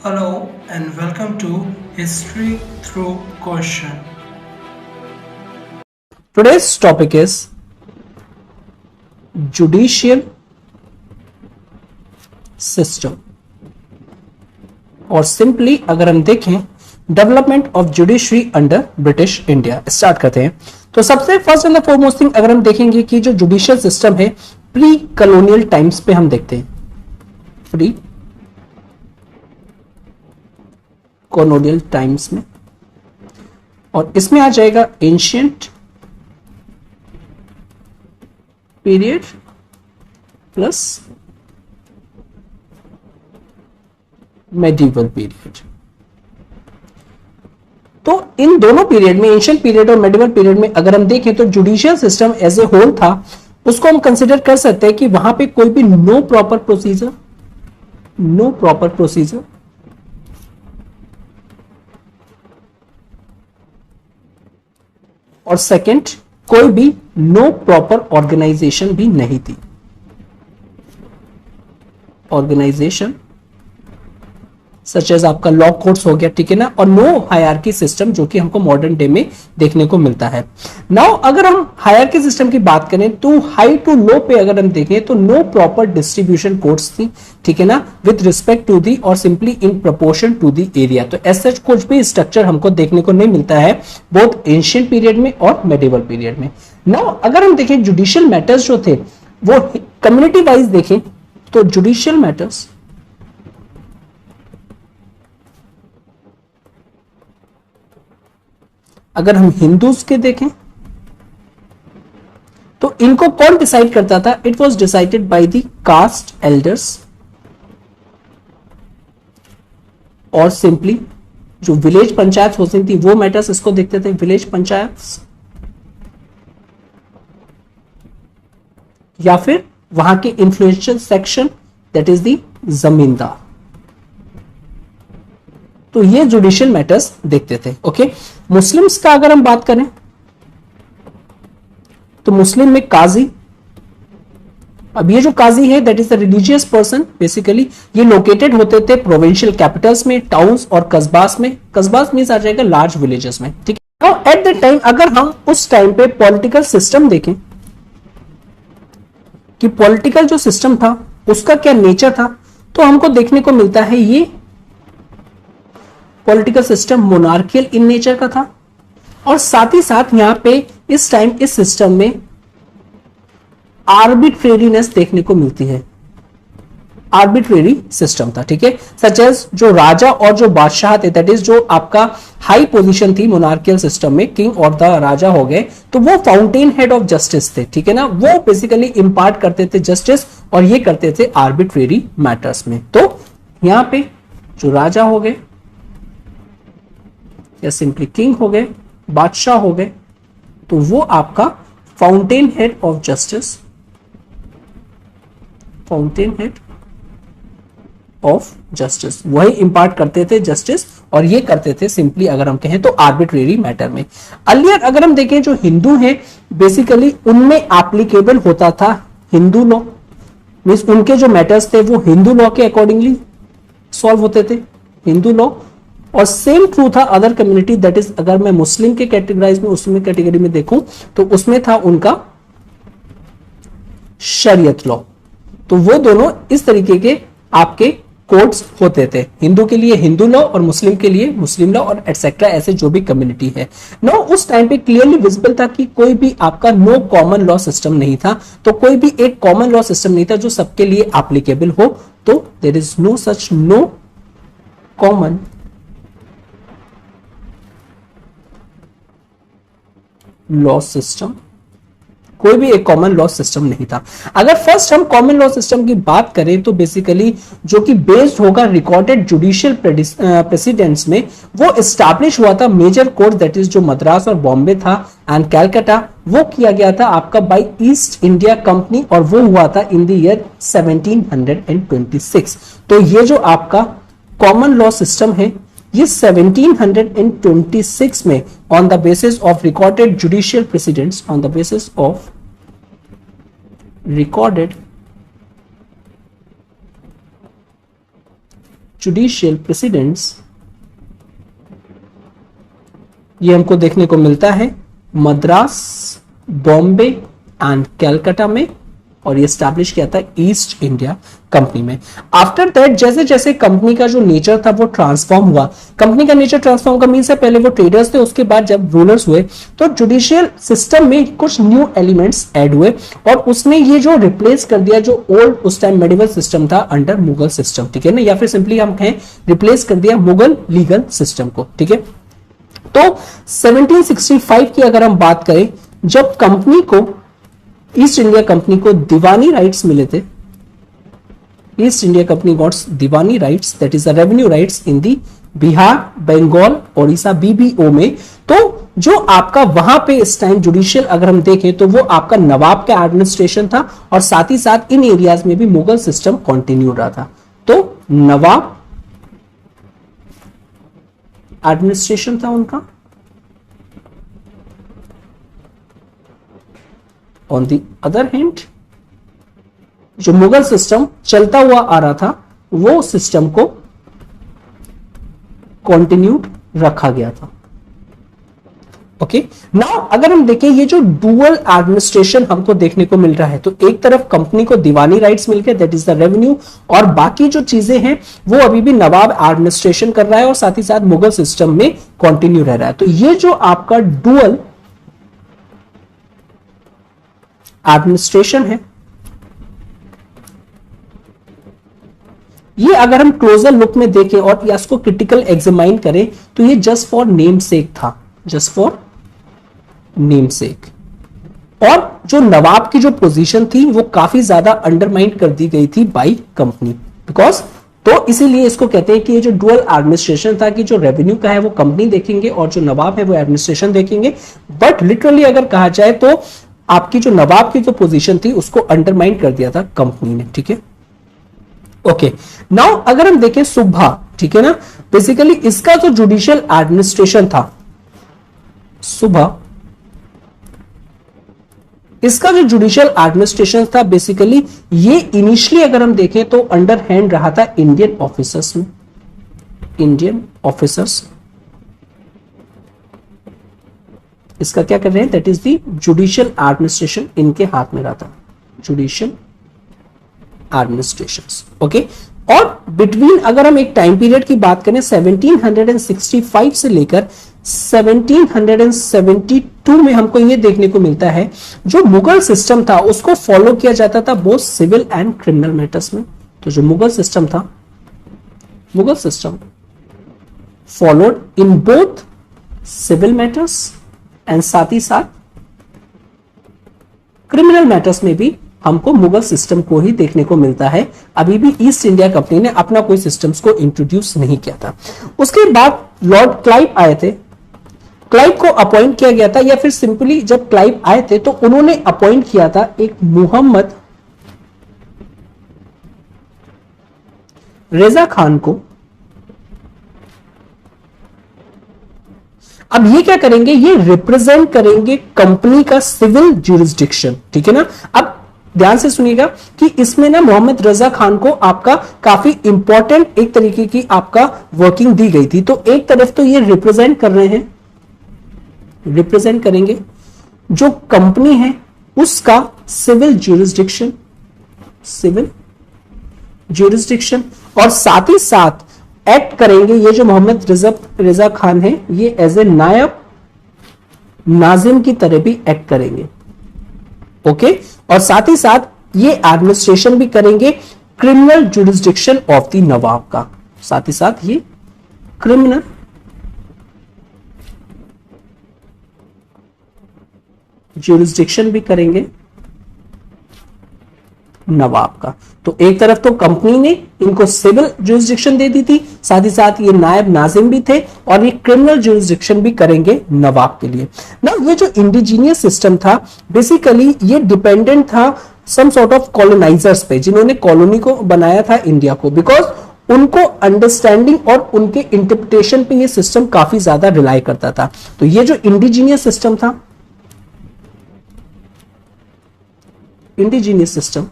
Hello and welcome to History Through Question. Today's topic is judicial system और simply अगर हम देखें development of judiciary under British India start करते हैं। तो सबसे first and the foremost thing अगर हम देखेंगे कि जो जुडिशियल सिस्टम है प्री कॉलोनियल टाइम्स पे हम देखते हैं, प्री कॉलोनियल टाइम्स में, और इसमें आ जाएगा ancient period plus medieval period. तो इन दोनों पीरियड में, एंशियंट पीरियड और मेडिवल पीरियड में अगर हम देखें तो judicial system as a whole था, उसको हम कंसिडर कर सकते हैं कि वहां पे कोई भी नो प्रॉपर प्रोसीजर और सेकंड कोई भी नो प्रॉपर ऑर्गेनाइजेशन भी नहीं थी। ऑर्गेनाइजेशन सच एज आपका लॉ कोर्ट्स हो गया, ठीक है ना, और नो हायरार्की सिस्टम जो कि हमको मॉडर्न डे में देखने को मिलता है। नाउ अगर हम हायरार्की सिस्टम की बात करें तो हाई टू लो पे अगर हम देखें तो नो प्रॉपर डिस्ट्रीब्यूशन कोड्स थी, ठीक है ना, विद रिस्पेक्ट टू दी और simply in proportion to the area. तो एज सच कुछ भी स्ट्रक्चर हमको देखने को नहीं मिलता है बोथ एंशियंट पीरियड में और मेडिवल पीरियड में। नाउ अगर हम देखें जुडिशियल मैटर्स जो थे वो कम्युनिटी वाइज देखें तो जुडिशियल मैटर्स अगर हम हिंदूज के देखें तो इनको कौन डिसाइड करता था? It was decided by the caste elders, और सिंपली जो विलेज पंचायत होती थी वो मैटर्स इसको देखते थे, विलेज पंचायत, या फिर वहां के influential section that is the जमींदार। तो ये जुडिशियल मैटर्स देखते थे। ओके, मुस्लिम्स का अगर हम बात करें तो मुस्लिम में काजी, अब ये जो काजी है that is the religious person, basically ये लोकेटेड होते थे प्रोविंशियल कैपिटल्स में, टाउन्स और कस्बास में। कस्बास मींस आ जाएगा लार्ज विलेजेस में, ठीक है। नाउ एट द टाइम अगर हम उस टाइम पे पॉलिटिकल सिस्टम देखें कि पॉलिटिकल जो सिस्टम था उसका क्या नेचर था, तो हमको देखने को मिलता है ये political system monarchial in nature का था, और साथ ही साथ यहां पे इस टाइम इस सिस्टम में आर्बिट्रेरीनेस देखने को मिलती है। आर्बिट्रेरी सिस्टम था, ठीक है, सच एज जो राजा और जो बादशाह थे, दैट इज जो आपका हाई पोजीशन थी मोनार्कियल सिस्टम में, किंग और द राजा हो गए, तो वो फाउंटेन हेड ऑफ जस्टिस थे, ठीक है ना, वो बेसिकली इंपार्ट करते थे जस्टिस, और ये करते थे आर्बिट्रेरी मैटर्स में। तो यहां पे जो राजा हो गए या सिंपली किंग हो गए, बादशाह हो गए, तो वो आपका fountain head of justice, fountain head of justice, वही इंपार्ट करते थे जस्टिस, और ये करते थे सिंपली अगर हम कहें तो आर्बिट्रेरी मैटर में। अर्लियर अगर हम देखें जो हिंदू हैं बेसिकली उनमें एप्लीकेबल होता था हिंदू लॉ, मींस उनके जो मैटर्स थे वो हिंदू लॉ के अकॉर्डिंगली सॉल्व होते थे, हिंदू लॉ। और सेम ट्रू था अदर कम्युनिटी, दैट इज अगर मैं मुस्लिम के कैटेगराइज में उसमें कैटेगरी में देखूं तो उसमें था उनका शरीयत लॉ। तो वो दोनों इस तरीके के आपके कोड्स होते थे, हिंदू के लिए हिंदू लॉ और मुस्लिम के लिए मुस्लिम लॉ, और एटसेट्रा ऐसे जो भी कम्युनिटी है। नो उस टाइम पे क्लियरली विजिबल था कि कोई भी आपका नो कॉमन लॉ सिस्टम नहीं था, तो कोई भी एक कॉमन लॉ सिस्टम नहीं था जो सबके लिए एप्लीकेबल हो। तो there is no such no common law system, कोई भी एक कॉमन लॉ सिस्टम नहीं था। अगर फर्स्ट हम कॉमन लॉ सिस्टम की बात करें तो बेसिकली जो कि बेस्ड होगा रिकॉर्डेड जुडिशियल प्रेसिडेंट्स में, वो एस्टैब्लिश हुआ था मेजर कोर्ट दैट इज जो मद्रास और बॉम्बे था एंड कैलकाटा, वो किया गया था आपका बाय ईस्ट इंडिया कंपनी, और वो हुआ था इन द ईयर 1726। तो ये जो आपका कॉमन लॉ सिस्टम है ये 1726 में on the basis of recorded judicial precedents, on the basis of recorded judicial precedents ये हमको देखने को मिलता है मद्रास, बॉम्बे एंड कैलकाटा में, और ये स्टैब्लिश किया था ईस्ट इंडिया कंपनी में। आफ्टर दैट जैसे जैसे कंपनी का जो नेचर था वो ट्रांसफॉर्म हुआ, कंपनी का नेचर ट्रांसफॉर्म का मीन से पहले वो ट्रेडर्स थे, उसके बाद जब रूलर्स हुए तो जुडिशियल सिस्टम में कुछ न्यू एलिमेंट्स ऐड हुए और उसने ये जो रिप्लेस कर दिया जो ओल्ड उस टाइम मेडिवल सिस्टम था अंडर मुगल सिस्टम, ठीक है ना, या फिर सिंपली हम कहें रिप्लेस कर दिया मुगल लीगल सिस्टम को, ठीक है। तो 1765 की अगर हम बात करें, जब कंपनी को, ईस्ट इंडिया कंपनी को दीवानी राइट्स मिले थे, East India Company gots diwani rights, that is the revenue rights in the Bihar, Bengal, Odisha, BBO में, तो जो आपका वहां पे इस टाइम जुडिशियल अगर हम देखें तो वो आपका नवाब का एडमिनिस्ट्रेशन था और साथ ही साथ इन एरियाज में भी मुगल सिस्टम कंटिन्यू रहा था। तो नवाब एडमिनिस्ट्रेशन था उनका। ऑन द अदर हैंड जो मुगल सिस्टम चलता हुआ आ रहा था वो सिस्टम को कंटिन्यूड रखा गया था। ओके, नाउ अगर हम देखें ये जो डुअल एडमिनिस्ट्रेशन हमको देखने को मिल रहा है, तो एक तरफ कंपनी को दीवानी राइट्स मिल गए, दैट इज द रेवेन्यू, और बाकी जो चीजें हैं वो अभी भी नवाब एडमिनिस्ट्रेशन कर रहा है और साथ ही साथ मुगल सिस्टम में कंटिन्यू रह रहा है। तो ये जो आपका डुअल एडमिनिस्ट्रेशन है, ये अगर हम क्लोजर लुक में देखें और इसको क्रिटिकल एग्जामाइन करें तो ये जस्ट फॉर नेम सेक था, जस्ट फॉर नेम सेक। और जो नवाब की जो पोजीशन थी वो काफी ज्यादा अंडरमाइन कर दी गई थी बाय कंपनी, बिकॉज तो इसीलिए इसको कहते हैं कि ये जो डुअल एडमिनिस्ट्रेशन था कि जो रेवेन्यू का है वो कंपनी देखेंगे और जो नवाब है वो एडमिनिस्ट्रेशन देखेंगे। बट लिटरली अगर कहा जाए तो आपकी जो नवाब की जो पोजीशन थी उसको अंडरमाइन कर दिया था कंपनी ने, ठीक है। ओके, नाउ अगर हम देखें सुबह, ठीक है ना, बेसिकली इसका जो जुडिशियल एडमिनिस्ट्रेशन था, सुबह इसका जो जुडिशियल एडमिनिस्ट्रेशन था बेसिकली ये इनिशियली अगर हम देखें तो अंडर हैंड रहा था इंडियन ऑफिसर्स में, इंडियन ऑफिसर्स इसका क्या कर रहे हैं, that is the judicial administration इनके हाथ में रहा था, जुडिशियल एडमिनिस्ट्रेशन। ओके, और बिटवीन अगर हम एक टाइम पीरियड की बात करें 1765 से लेकर 1772 में हमको ये देखने को मिलता है जो मुगल सिस्टम था उसको फॉलो किया जाता था both civil and criminal matters में। तो जो मुगल सिस्टम था, Mughal system followed in both civil matters and साथ ही साथ क्रिमिनल मैटर्स में भी हमको मुगल सिस्टम को ही देखने को मिलता है। अभी भी ईस्ट इंडिया कंपनी ने अपना कोई सिस्टम्स को इंट्रोड्यूस नहीं किया था। उसके बाद लॉर्ड क्लाइव आए थे, क्लाइव को अपॉइंट किया गया था, या फिर सिंपली जब क्लाइव आए थे तो उन्होंने अपॉइंट किया था एक मोहम्मद रेजा खान को। अब ये क्या करेंगे, ये रिप्रेजेंट करेंगे कंपनी का सिविल ज्यूरिसडिक्शन, ठीक है ना। अब ध्यान से सुनिएगा कि इसमें ना मोहम्मद रजा खान को आपका काफी इंपॉर्टेंट एक तरीके की आपका वर्किंग दी गई थी। तो एक तरफ तो ये रिप्रेजेंट कर रहे हैं, रिप्रेजेंट करेंगे जो कंपनी है उसका सिविल ज्यूरिसडिक्शन, सिविल ज्यूरिसडिक्शन, और साथ ही साथ एक्ट करेंगे ये जो मोहम्मद रजा खान है ये एज ए नायब नाजिम की तरह भी एक्ट करेंगे। ओके, और साथ ही साथ ये एडमिनिस्ट्रेशन भी करेंगे क्रिमिनल ज्यूरिसडिक्शन ऑफ द नवाब का, साथ ही साथ ये क्रिमिनल ज्यूरिसडिक्शन भी करेंगे नवाब का। तो एक तरफ तो कंपनी ने इनको सिविल ज्यूरिसडिक्शन दे दी थी, साथ ही साथ ये नायब नाजिम भी थे और ये क्रिमिनल ज्यूरिसडिक्शन भी करेंगे नवाब के लिए। ना ये जो इंडिजीनियस सिस्टम था बेसिकली ये डिपेंडेंट था सम सॉर्ट ऑफ कॉलोनाइजर्स पे, जिन्होंने कॉलोनी को बनाया था इंडिया को, बिकॉज उनको अंडरस्टैंडिंग और उनके इंटरप्रिटेशन पे ये सिस्टम काफी ज्यादा रिलाई करता था। तो ये जो इंडिजीनियस सिस्टम था, indigenous system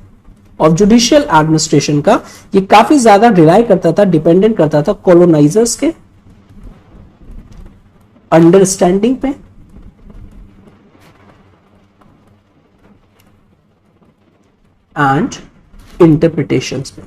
of judicial administration का, ये काफी ज्यादा रिलाई करता था, डिपेंडेंट करता था कॉलोनाइजर्स के अंडरस्टैंडिंग पे एंड इंटरप्रिटेशंस पे,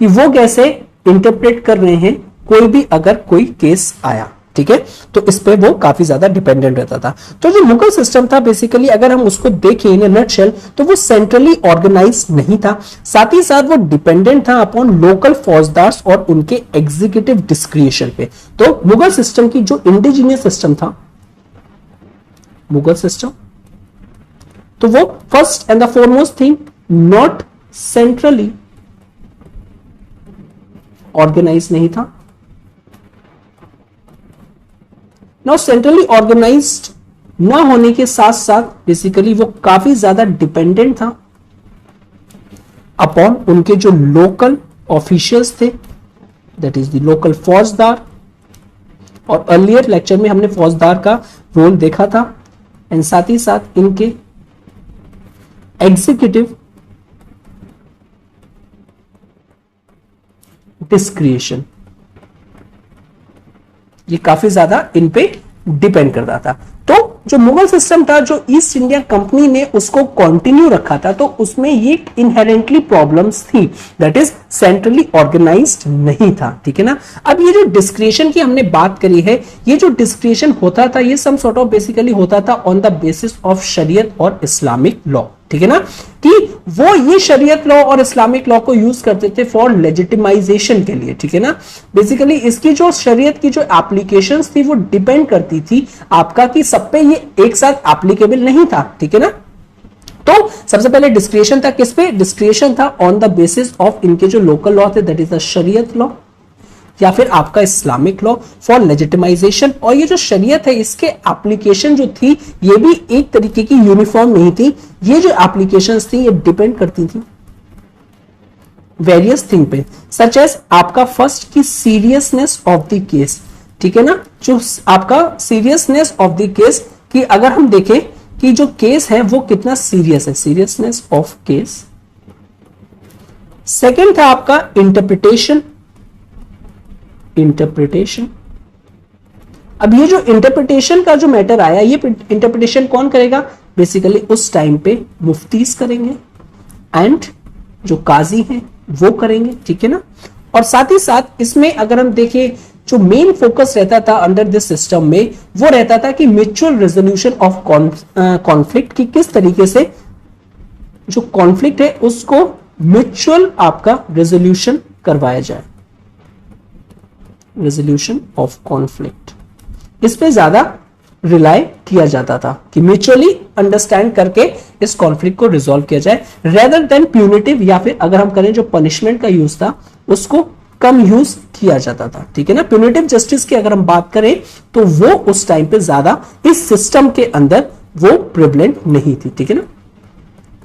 कि वो कैसे इंटरप्रेट कर रहे हैं कोई भी अगर कोई केस आया, ठीक है। तो इस पे वो काफी ज्यादा डिपेंडेंट रहता था। तो जो मुगल सिस्टम था बेसिकली अगर हम उसको देखें इन नटशेल, तो वो सेंट्रली ऑर्गेनाइज नहीं था, साथ ही साथ वो डिपेंडेंट था अपॉन लोकल फौजदार्स और उनके एग्जीक्यूटिव डिस्क्रिएशन पे। तो मुगल सिस्टम की जो इंडिजिनियस सिस्टम था मुगल सिस्टम, तो वो first and the foremost thing not centrally organise नहीं था। नाउ सेंट्रली ऑर्गेनाइज्ड ना होने के साथ साथ बेसिकली वो काफी ज्यादा डिपेंडेंट था अपॉन उनके जो लोकल ऑफिशियल्स थे, दैट इज द लोकल फौजदार। और अर्लियर लेक्चर में हमने फौजदार का रोल देखा था, एंड साथ ही साथ इनके एग्जीक्यूटिव डिस्क्रिएशन, ये काफी ज्यादा इन पे डिपेंड करता था। तो जो मुगल सिस्टम था, जो ईस्ट इंडिया कंपनी ने उसको कंटिन्यू रखा था, तो उसमें ये इनहेरेंटली प्रॉब्लम्स थी, दैट इज सेंट्रली ऑर्गेनाइज्ड नहीं था, ठीक है ना। अब ये जो डिस्क्रिएशन की हमने बात करी है, ये जो डिस्क्रिएशन होता था ये सम सॉर्ट ऑफ बेसिकली होता था ऑन द बेसिस ऑफ शरीयत और इस्लामिक लॉ, ठीक है ना, कि वो ये शरीयत लॉ और इस्लामिक लॉ को यूज करते थे फॉर लेजिटिमाइजेशन के लिए, ठीक है ना। बेसिकली इसकी जो शरीयत की जो एप्लीकेशंस थी वो डिपेंड करती थी आपका कि सब पे ये एक साथ एप्लीकेबल नहीं था, ठीक है ना। तो सबसे पहले डिस्क्रिएशन था किस पे? डिस्क्रिएशन था ऑन द बेसिस ऑफ इनके जो लोकल लॉ थे, दैट इज द शरीयत लॉ या फिर आपका इस्लामिक लॉ फॉर लेजिटिमाइजेशन। और ये जो शरीयत है इसके एप्लीकेशन जो थी ये भी एक तरीके की यूनिफॉर्म नहीं थी, ये जो एप्लीकेशंस थी ये डिपेंड करती थी वेरियस थिंग पे, सच एज आपका फर्स्ट की सीरियसनेस ऑफ द केस, ठीक है ना, जो आपका सीरियसनेस ऑफ द केस कि अगर हम देखें कि जो केस है वो कितना सीरियस है, सीरियसनेस ऑफ केस। सेकेंड था आपका इंटरप्रिटेशन, इंटरप्रिटेशन। अब ये जो इंटरप्रिटेशन का जो मैटर आया, ये इंटरप्रिटेशन कौन करेगा? बेसिकली उस टाइम पे मुफ्तीज करेंगे एंड जो काजी हैं वो करेंगे, ठीक है ना। और साथ ही साथ इसमें अगर हम देखें जो मेन फोकस रहता था अंडर दिस सिस्टम में वो रहता था कि म्यूचुअल रेजोल्यूशन ऑफ कॉन्फ्लिक्ट, की किस तरीके से जो कॉन्फ्लिक्ट है उसको म्यूचुअल आपका रेजोल्यूशन करवाया जाए, रेजोल्यूशन ऑफ कॉन्फ्लिक्ट, इस पे ज्यादा रिलाय किया जाता था कि म्यूचुअली अंडरस्टैंड करके इस कॉन्फ्लिक्ट को रिजॉल्व किया जाए, रेदर देन प्यूनिटिव, या फिर अगर हम करें जो पनिशमेंट का यूज था उसको कम यूज किया जाता था, ठीक है ना। प्यूनिटिव जस्टिस की अगर हम बात करें तो वो उस टाइम पे ज्यादा इस सिस्टम के अंदर वो प्रिवलेंट नहीं थी, ठीक है ना,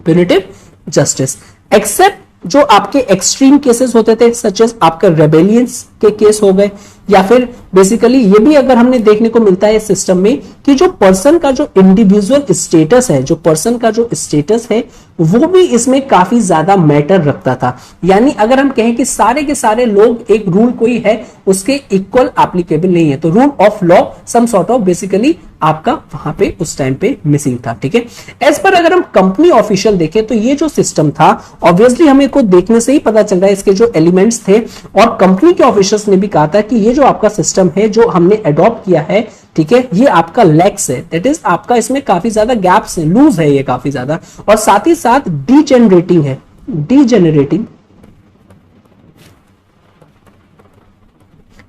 प्यूनिटिव जस्टिस। एक्सेप्ट जो आपके एक्सट्रीम केसेस होते थे सच एज आपका रेबेलियंस के केस हो गए, या फिर बेसिकली ये भी अगर हमने देखने को मिलता है सिस्टम में कि जो पर्सन का जो इंडिविजुअल स्टेटस है, जो पर्सन का जो स्टेटस है वो भी इसमें काफी ज्यादा मैटर रखता था। यानी अगर हम कहें कि सारे के सारे लोग एक रूल कोई है उसके इक्वल एप्लीकेबल नहीं है, तो rule of law some sort of basically आपका वहां पे उस टाइम पे मिसिंग था, ठीक है। एज पर अगर हम कंपनी ऑफिशियल देखें तो ये जो सिस्टम था ऑब्वियसली हमें को देखने से ही पता चल रहा है इसके जो एलिमेंट्स थे, और कंपनी के ऑफिशियल्स ने भी कहा था कि ये जो आपका सिस्टम है जो हमने अडॉप्ट किया है, ठीक है, ये आपका लैक्स है, दैट इज आपका इसमें काफी ज्यादा गैप्स है, लूज है ये काफी ज्यादा, और साथ ही साथ डीजेनरेटिंग है, डीजेनरेटिंग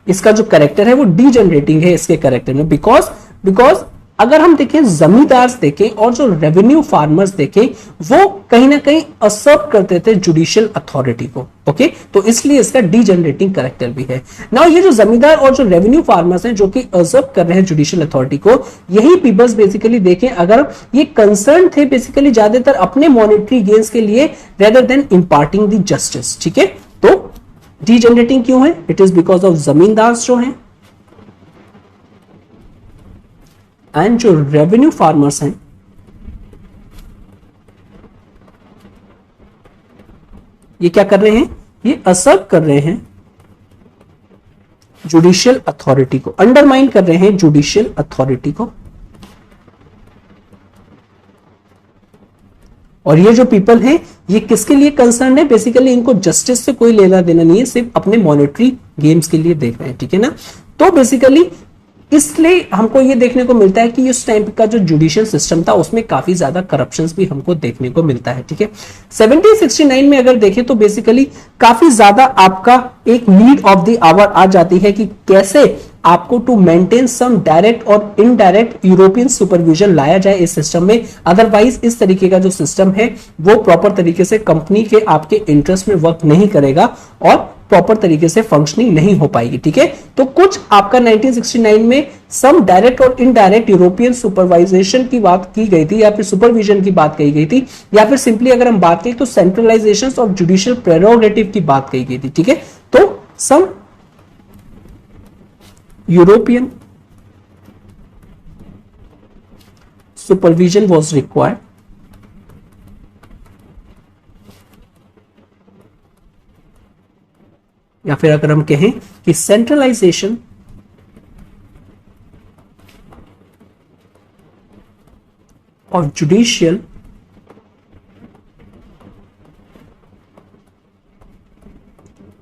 इसका जो कैरेक्टर है वो डीजेनरेटिंग है इसके कैरेक्टर में, बिकॉज अगर हम देखें जमींदार देखें और जो रेवेन्यू फार्मर्स देखें वो कहीं ना कहीं असर्व करते थे जुडिशियल अथॉरिटी को, ओके, तो इसलिए इसका डीजेनरेटिंग कैरेक्टर भी है। नाउ ये जो जमींदार और जो रेवेन्यू फार्मर्स हैं जो कि असर्व कर रहे हैं जुडिशियल अथॉरिटी को, यही पीपल्स बेसिकली देखें अगर ये कंसर्न थे बेसिकली ज्यादातर अपने मॉनेटरी गेन्स के लिए rather than imparting the justice, ठीक है। तो डीजेनरेटिंग क्यों है? इट इज बिकॉज ऑफ जमींदार जो हैं एंड जो रेवेन्यू फार्मर्स हैं ये क्या कर रहे हैं, ये असर्ट कर रहे हैं जुडिशियल अथॉरिटी को, अंडरमाइन कर रहे हैं जुडिशियल अथॉरिटी को। और ये जो पीपल हैं ये किसके लिए कंसर्न है, बेसिकली इनको जस्टिस से कोई लेना देना नहीं है, सिर्फ अपने मॉनेटरी गेम्स के लिए देख रहे हैं, ठीक है ना। तो बेसिकली इसलिए हमको ये देखने को मिलता है कि इस टाइम का जो जुडिशियल सिस्टम था उसमें काफी ज्यादा करप्शंस भी हमको देखने को मिलता है, ठीक है। 1769 में अगर देखें तो बेसिकली काफी ज्यादा आपका एक नीड ऑफ द आवर आ जाती है कि कैसे आपको टू मेंटेन सम डायरेक्ट और इनडायरेक्ट यूरोपियन सुपरविजन लाया जाए इस सिस्टम में, अदरवाइज इस तरीके का जो सिस्टम है वो प्रॉपर तरीके से कंपनी के आपके इंटरेस्ट में वर्क नहीं करेगा और प्रॉपर तरीके से फंक्शनिंग नहीं हो पाएगी, ठीक है। तो कुछ आपका 1969 में सम डायरेक्ट और इनडायरेक्ट यूरोपियन सुपरवाइजेशन की बात की गई थी या फिर सुपरविजन की बात कही गई थी, या फिर सिंपली अगर हम बात करें तो सेंट्रलाइजेशन ऑफ जुडिशियल प्रेरोगेटिव की बात कही गई थी, ठीक है। तो some European supervision was required, या फिर अगर हम कहें कि सेंट्रलाइजेशन ऑफ जुडिशियल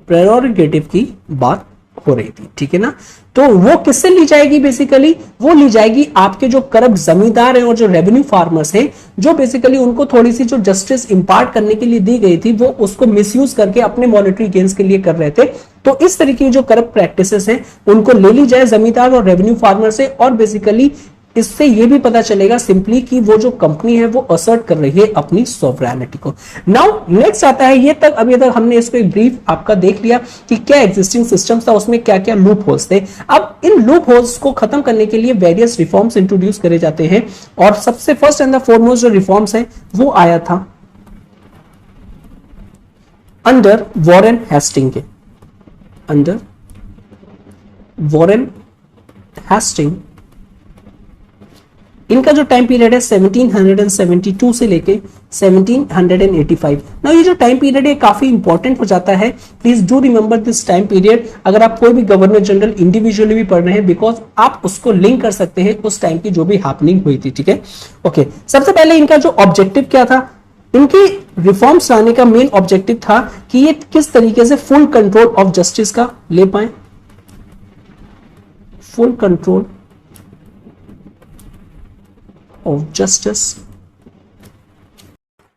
प्रेरोगेटिव की बात हो रही थी, ठीक है ना। तो वो किससे ली जाएगी, बेसिकली वो ली जाएगी आपके जो करप्ट जमींदार हैं और जो रेवेन्यू फार्मर्स हैं, जो बेसिकली उनको थोड़ी सी जो जस्टिस इंपार्ट करने के लिए दी गई थी वो उसको मिसयूज करके अपने मॉनेटरी गेन्स के लिए कर रहे थे। तो इस तरीके की जो करप्ट प्रैक्टिसेस हैं उनको ले ली जाए जमींदार और रेवेन्यू फार्मर से, और बेसिकली इससे ये भी पता चलेगा सिंपली कि वो जो कंपनी है वो असर्ट कर रही है अपनी सॉवरेनिटी को। नाउ नेक्स्ट आता है, ये तक अभी तक हमने इसको एक ब्रीफ आपका देख लिया कि क्या एग्जिस्टिंग सिस्टम था, उसमें क्या क्या लूप होल्स थे। अब इन लूप होल्स को खत्म करने के लिए वेरियस रिफॉर्म्स इंट्रोड्यूस करे जाते हैं, और सबसे फर्स्ट एंड द फॉरमोस्ट जो रिफॉर्म्स है वो आया था अंडर वॉरेन हेस्टिंग के, अंडर वॉरेन हेस्टिंग। इनका जो टाइम पीरियड है 1772 से लेके 1785। ना ये जो टाइम पीरियड है काफी इंपॉर्टेंट हो जाता है, please do remember this time period. अगर आप कोई भी गवर्नर जनरल इंडिविजुअली भी पढ़ रहे हैं, बिकॉज आप उसको लिंक कर सकते हैं उस टाइम की जो भी हैपनिंग हुई थी, ठीक है। ओके, सबसे पहले इनका जो ऑब्जेक्टिव क्या था, इनकी रिफॉर्म्स लाने का मेन ऑब्जेक्टिव था कि ये किस तरीके से फुल कंट्रोल ऑफ जस्टिस का ले पाए, full control of justice.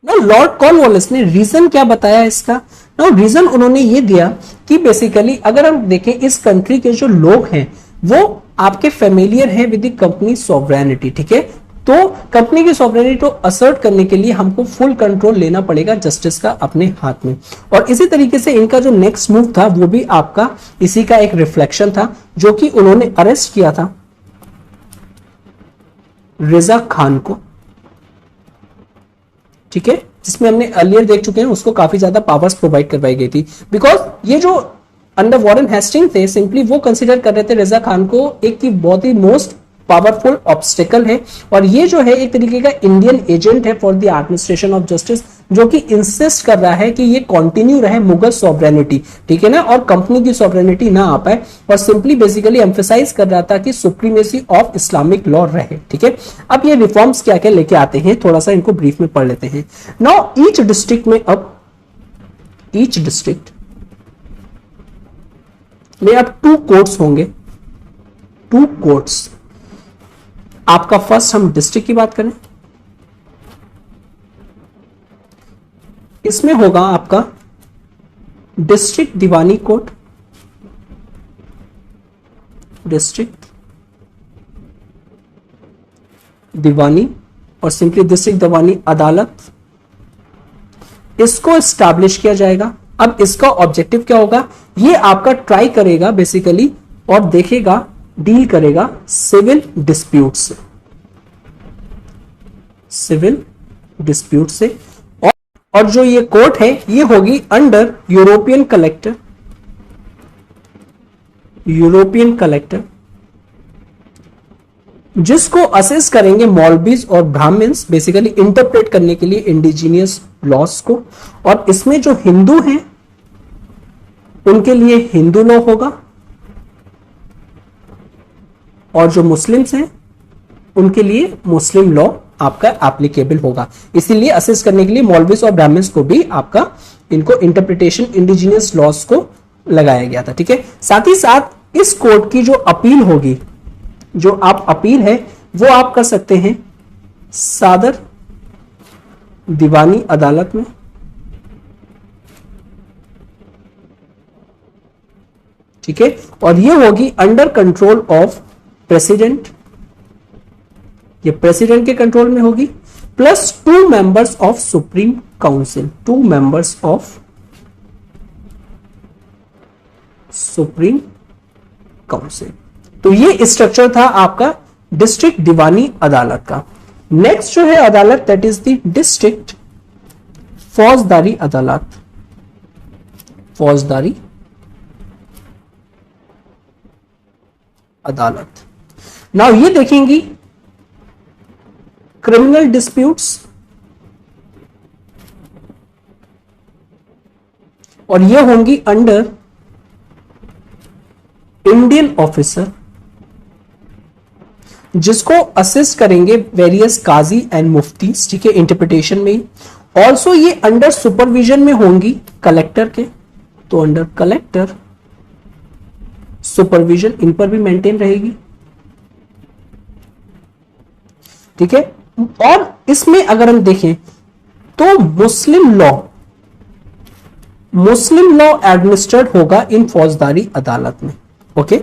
Lord Cornwallis ने रीजन क्या बताया इसका, नाउ रीजन उन्होंने ये दिया कि बेसिकली अगर हम देखें इस कंट्री के जो लोग हैं वो आपके फेमिलियर हैं विद द कंपनी सॉवरेनिटी, ठीक है। तो कंपनी की सॉवरेनिटी को असर्ट करने के लिए हमको फुल कंट्रोल लेना पड़ेगा जस्टिस का अपने हाथ में। और इसी तरीके से इनका जो नेक्स्ट मूव था वो भी आपका इसी का एक रिफ्लेक्शन था, जो कि उन्होंने अरेस्ट किया था रिजा खान को, ठीक है, जिसमें हमने अर्लियर देख चुके हैं उसको काफी ज्यादा पावर्स प्रोवाइड करवाई गई थी, बिकॉज ये जो अंडर वॉरेन हेस्टिंग थे सिंपली वो कंसीडर कर रहे थे रिजा खान को एक की बहुत ही मोस्ट पावरफुल ऑब्स्टेकल है, और ये जो है एक तरीके का इंडियन एजेंट है for the administration of justice, जो कि इंसिस्ट कर रहा है कि ये कंटिन्यू रहे मुगल सॉवरेनिटी, ठीक है ना, और कंपनी की सॉवरेनिटी ना आ पाए, और सिंपली बेसिकली एम्फेसाइज कर रहा था कि सुप्रीमेसी ऑफ इस्लामिक लॉ रहे, ठीक है। अब ये रिफॉर्म्स क्या क्या लेके आते हैं थोड़ा सा इनको ब्रीफ में पढ़ लेते हैं। नाउ ईच डिस्ट्रिक्ट में अब 2 कोर्ट्स होंगे, 2 कोर्ट्स। आपका फर्स्ट हम डिस्ट्रिक्ट की बात करें, इसमें होगा आपका डिस्ट्रिक्ट दीवानी कोर्ट, डिस्ट्रिक्ट दीवानी और सिंपली डिस्ट्रिक्ट दीवानी अदालत, इसको एस्टैब्लिश किया जाएगा। अब इसका ऑब्जेक्टिव क्या होगा, ये आपका ट्राई करेगा बेसिकली और देखेगा, डील करेगा सिविल डिस्प्यूट से, सिविल डिस्प्यूट से। और जो ये कोर्ट है ये होगी under European collector, European collector, जिसको असेस करेंगे मौलवीज और ब्राह्मण्स बेसिकली इंटरप्रेट करने के लिए इंडिजीनियस लॉस को, और इसमें जो हिंदू हैं उनके लिए हिंदू लॉ होगा, और जो मुस्लिम्स हैं उनके लिए मुस्लिम लॉ आपका एप्लीकेबल होगा। इसीलिए असेस करने के लिए मौलवीज और ब्राह्मण्स को भी आपका इनको इंटरप्रिटेशन इंडिजीनियस लॉस को लगाया गया था। ठीक है, साथ ही साथ इस कोर्ट की जो अपील होगी, जो आप अपील है वो आप कर सकते हैं सादर दीवानी अदालत में, ठीक है, और ये होगी अंडर कंट्रोल ऑफ प्रेसिडेंट, ये प्रेसिडेंट के कंट्रोल में होगी, plus 2 members of supreme council, 2 members of supreme council. तो ये स्ट्रक्चर था आपका डिस्ट्रिक्ट दीवानी अदालत का। नेक्स्ट जो है अदालत दैट इज द डिस्ट्रिक्ट फौजदारी अदालत, फौजदारी अदालत। नाउ ये देखेंगी क्रिमिनल डिस्प्यूट्स, और ये होंगी अंडर इंडियन ऑफिसर, जिसको असिस्ट करेंगे वेरियस काजी एंड मुफ्ती, ठीक है, इंटरप्रिटेशन में ही। ऑल्सो ये अंडर सुपरविजन में होंगी कलेक्टर के, तो अंडर कलेक्टर सुपरविजन इन पर भी मेंटेन रहेगी, ठीक है। और इसमें अगर हम देखें तो मुस्लिम लॉ एडमिनिस्ट्रेड होगा इन फौजदारी अदालत में। ओके,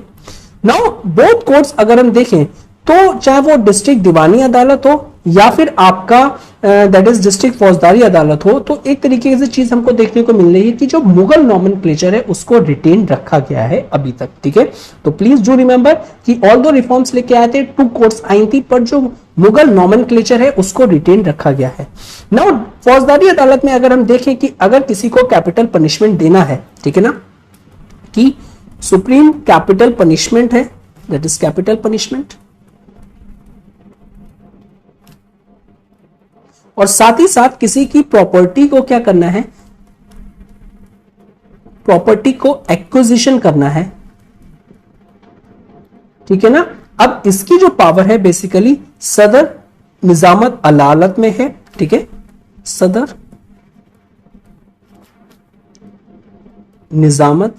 नाउ बोथ कोर्ट्स अगर हम देखें तो चाहे वो डिस्ट्रिक्ट दीवानी अदालत हो या फिर आपका दैट इज डिस्ट्रिक्ट फौजदारी अदालत हो, तो एक तरीके से चीज हमको देखने को मिल रही है कि जो मुगल नॉमेनक्लेचर है उसको रिटेन रखा गया है अभी तक, ठीक है। तो प्लीज डू रिमेंबर कि ऑल दो रिफॉर्म्स लेके आए थे, 2 कोर्ट्स आई थी, पर जो मुगल नॉमेनक्लेचर है उसको रिटेन रखा गया है। नाउ फौजदारी अदालत में अगर हम देखें कि अगर किसी को कैपिटल पनिशमेंट देना है, ठीक है ना, कि सुप्रीम कैपिटल पनिशमेंट है, दैट इज कैपिटल पनिशमेंट, और साथ ही साथ किसी की प्रॉपर्टी को क्या करना है, प्रॉपर्टी को एक्विजिशन करना है, ठीक है ना। अब इसकी जो पावर है बेसिकली सदर निजामत अदालत में है, ठीक है, सदर निजामत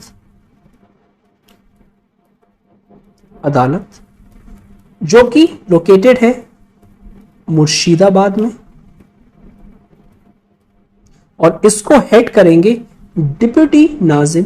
अदालत, जो कि लोकेटेड है मुर्शिदाबाद में, और इसको हेड करेंगे डिप्यूटी नाजिम,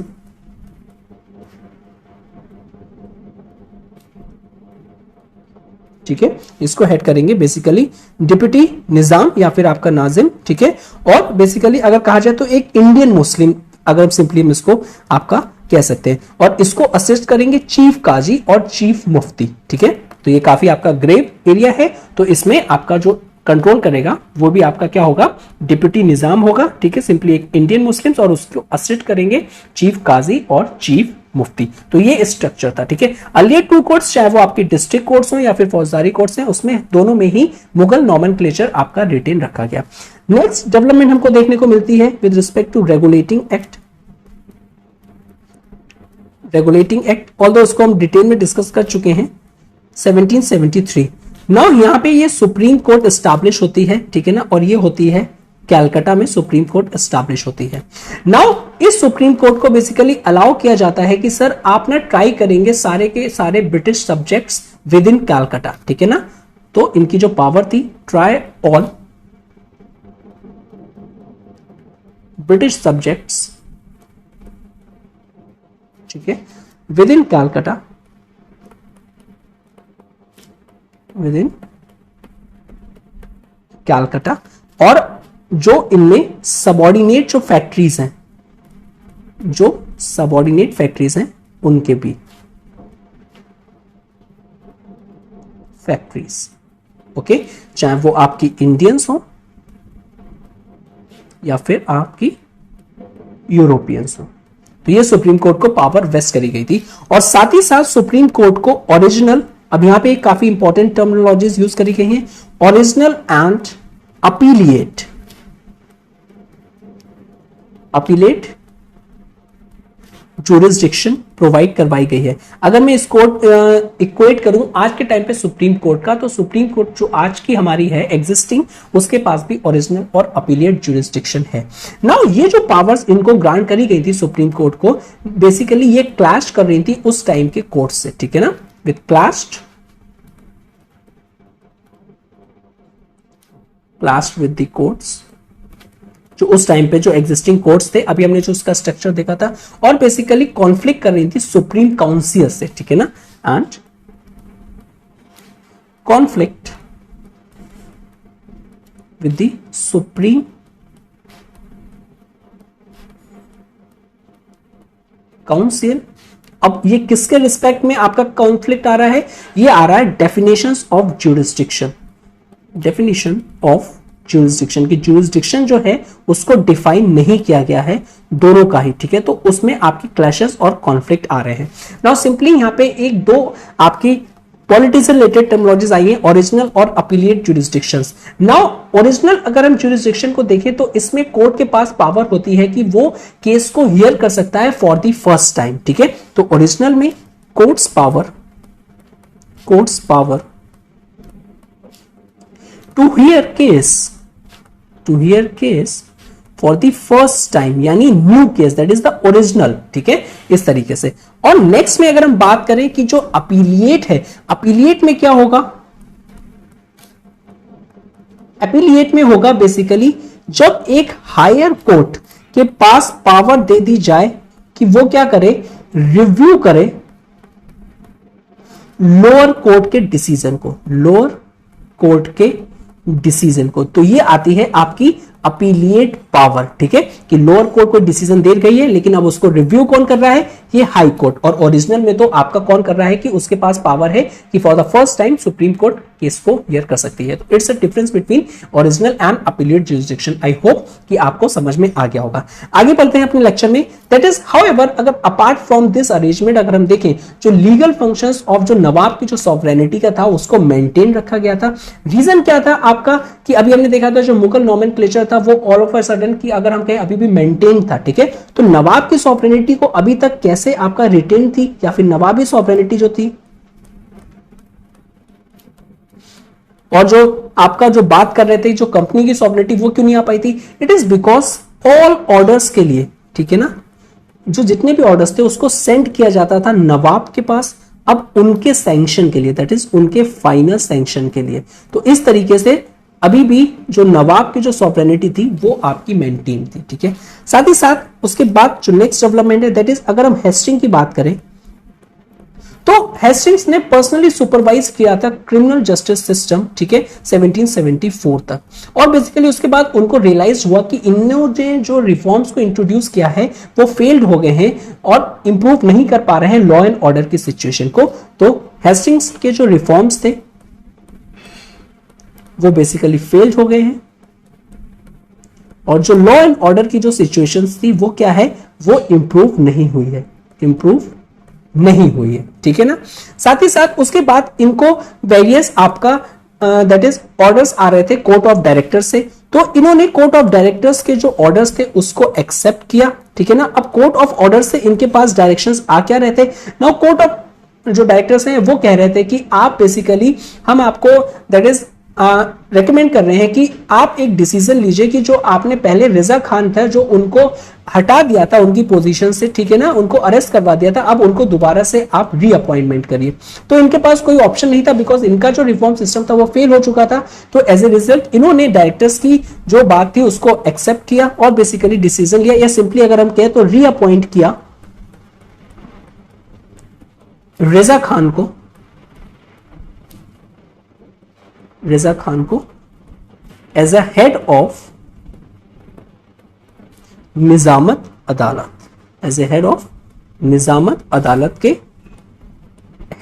ठीक है, इसको हेड करेंगे बेसिकली डिप्यूटी निजाम या फिर आपका नाजिम, ठीक है। और बेसिकली अगर कहा जाए तो एक इंडियन मुस्लिम, अगर सिंपली हम इसको आपका कह सकते हैं, और इसको असिस्ट करेंगे चीफ काजी और चीफ मुफ्ती, ठीक है। तो ये काफी आपका ग्रेव एरिया है, तो इसमें आपका जो कंट्रोल करेगा वो भी आपका क्या होगा, डिप्यूटी निजाम होगा, ठीक है, सिंपली एक इंडियन मुस्लिम्स, और उसको असिस्ट करेंगे चीफ काजी और चीफ मुफ्ती। तो ये स्ट्रक्चर था, ठीक है। अर्लियर 2 कोर्ट्स, चाहे वो आपकी डिस्ट्रिक्ट कोर्ट्स हो या फिर फौजदारी कोर्ट्स हैं, उसमें दोनों में ही मुगल नॉमेनक्लेचर आपका रिटेन रखा गया। नेक्स्ट डेवलपमेंट हमको देखने को मिलती है with respect to regulating act, regulating act, although उसको हम डिटेल में डिस्कस कर चुके हैं, 1773। नाउ यहां पे ये सुप्रीम कोर्ट एस्टैब्लिश होती है, ठीक है ना, और ये होती है कैलकाटा में सुप्रीम कोर्ट एस्टैब्लिश होती है। नाउ इस सुप्रीम कोर्ट को बेसिकली अलाउ किया जाता है कि सर आप ना ट्राई करेंगे सारे के सारे British subjects with in Calcutta, ठीक है ना। तो इनकी जो पावर थी, ट्राई ऑल ब्रिटिश सब्जेक्ट्स, ठीक है, with in Calcutta, with in Calcutta, और जो इनमें सबॉर्डिनेट जो फैक्ट्रीज हैं, जो सबॉर्डिनेट फैक्ट्रीज हैं उनके भी फैक्ट्रीज, ओके, चाहे वो आपकी इंडियंस हो या फिर आपकी यूरोपियंस हो। तो ये सुप्रीम कोर्ट को पावर वेस्ट करी गई थी, और साथ ही साथ सुप्रीम कोर्ट को ओरिजिनल अब यहां पे काफी इंपॉर्टेंट टर्मिनोलॉजीज यूज करी गई हैं, original and appellate. Appellate jurisdiction provide करवाई गई है। अगर मैं इसको इक्वेट करूं आज के टाइम पे सुप्रीम कोर्ट का, तो सुप्रीम कोर्ट जो आज की हमारी है एग्जिस्टिंग, उसके पास भी ओरिजिनल और अपीलेट जुरिस्डिक्शन है। नाउ ये जो पावर्स इनको ग्रांट करी गई थी सुप्रीम कोर्ट को, बेसिकली ये क्लैश कर रही थी उस टाइम के कोर्ट से, ठीक है ना, with clashed with the courts, जो उस टाइम पे जो एग्जिस्टिंग कोर्ट्स थे। अभी हमने जो उसका स्ट्रक्चर देखा था, और बेसिकली कॉन्फ्लिक्ट कर रही थी सुप्रीम काउंसिल से, ठीक है ना, and conflict with the supreme council. अब ये किसके रिस्पेक्ट में आपका कॉन्फ्लिक्ट आ रहा है? ये आ रहा है definitions of jurisdiction. Definition of jurisdiction की ज्यूरिसडिक्शन जो है उसको डिफाइन नहीं किया गया है दोनों का ही, ठीक है, तो उसमें आपकी क्लैशेस और कॉन्फ्लिक्ट आ रहे हैं। नाउ सिंपली यहां पे एक दो आपकी पॉलिटी से रिलेटेड टर्मिनोलॉजीज आई है, ओरिजिनल और अपीलिएट ज्यूरिसडिक्शंस। नाउ ओरिजिनल अगर हम ज्यूरिसडिक्शन को देखें तो इसमें कोर्ट के पास पावर होती है कि वो केस को हियर कर सकता है फॉर द फर्स्ट टाइम, ठीक है। तो ओरिजिनल में courts power to hear case for the first time, यानी new case, that is the original, ठीक है, इस तरीके से। और नेक्स्ट में अगर हम बात करें कि जो अपीलिएट है, अपीलिएट में क्या होगा? अपीलिएट में होगा बेसिकली जब एक हायर कोर्ट के पास पावर दे दी जाए कि वो क्या करे, रिव्यू करे लोअर कोर्ट के डिसीजन को, लोअर कोर्ट के डिसीजन को। तो ये आती है आपकी अपीलिएट पावर, ठीक है, कि लोअर कोर्ट को डिसीजन दे गई है, लेकिन अब उसको रिव्यू कौन कर रहा है? ये हाई कोर्ट। और ओरिजिनल में तो आपका कौन कर रहा है कि उसके पास पावर है कि for the first time supreme court case को हियर कर सकती है। तो it's a difference between original and appellate jurisdiction. I hope कि आपको समझ में आ गया होगा। आगे बढ़ते हैं अपने लेक्चर में। दैट इज हाउएवर, अगर अपार्ट फ्रॉम दिस अरेंजमेंट अगर हम देखें, जो लीगल फंक्शंस ऑफ जो नवाब की जो सॉवरेनिटी का था उसको मेंटेन रखा गया था। रीजन क्या था आपका कि अभी हमने देखा था जो मुगल नॉमेनक्लेचर था वो ऑल ऑफ अ सडन की अगर हम कहें अभी भी मेंटेन था, ठीक है। तो नवाब की सॉवरेनिटी को अभी तक कैसे आपका रिटेन थी, या फिर नवाबी सॉवरेनिटी जो थी, और जो आपका जो बात कर रहे थे जो कंपनी की सॉवरेनिटी वो क्यों नहीं आ पाई थी? It is because all orders के लिए, ठीक है ना, जो जितने भी ऑर्डर्स थे उसको सेंड किया जाता था नवाब के पास, अब उनके सैंक्शन के लिए, दैट इज उनके फाइनल सैंक्शन के लिए। तो इस तरीके से अभी भी जो नवाब की जो सॉवरेनिटी थी वो आपकी मेंटेन थी, ठीक है। साथ ही साथ उसके बाद जो नेक्स्ट डेवलपमेंट है, दैट इज अगर हम हेस्टिंग की बात करें तो हेस्टिंग्स ने पर्सनली सुपरवाइज किया था क्रिमिनल जस्टिस सिस्टम, ठीक है, 1774 तक। और बेसिकली उसके बाद उनको रियलाइज हुआ कि इन्होंने जो रिफॉर्म्स को इंट्रोड्यूस किया है वो फेल्ड हो गए हैं और इंप्रूव नहीं कर पा रहे हैं लॉ एंड ऑर्डर की सिचुएशन को। तो हेस्टिंग्स के जो रिफॉर्म्स थे वो बेसिकली फेल्ड हो गए हैं, और जो लॉ एंड ऑर्डर की जो सिचुएशंस थी वो क्या है, वो इंप्रूव नहीं हुई है, इंप्रूव नहीं हुई है, ठीक है ना। साथ ही साथ उसके बाद इनको वेरियस आपका दैट इज ऑर्डर्स आ रहे थे कोर्ट ऑफ डायरेक्टर से, तो इन्होंने कोर्ट ऑफ डायरेक्टर्स के जो ऑर्डर्स थे उसको एक्सेप्ट किया, ठीक है ना। अब कोर्ट ऑफ ऑर्डर से इनके पास डायरेक्शंस आ क्या रहे थे? नाउ कोर्ट ऑफ जो डायरेक्टर्स हैं वो कह रहे थे कि आप बेसिकली हम आपको दैट इज रेकमेंड कर रहे हैं कि आप एक डिसीजन लीजिए कि जो आपने पहले रिजा खान था जो उनको हटा दिया था उनकी पोजीशन से, ठीक है ना, उनको अरेस्ट करवा दिया था, अब उनको दोबारा से आप रीअपॉइंटमेंट करिए। तो इनके पास कोई ऑप्शन नहीं था बिकॉज इनका जो रिफॉर्म सिस्टम था वो फेल हो चुका था। तो एज ए रिजल्ट इन्होंने डायरेक्टर्स की जो बात थी उसको एक्सेप्ट किया और बेसिकली डिसीजन लिया, या सिंपली अगर हम कहें तो रीअपॉइंट किया रिजा खान को एज अ हेड ऑफ निजामत अदालत, एज ए हेड ऑफ निजामत अदालत के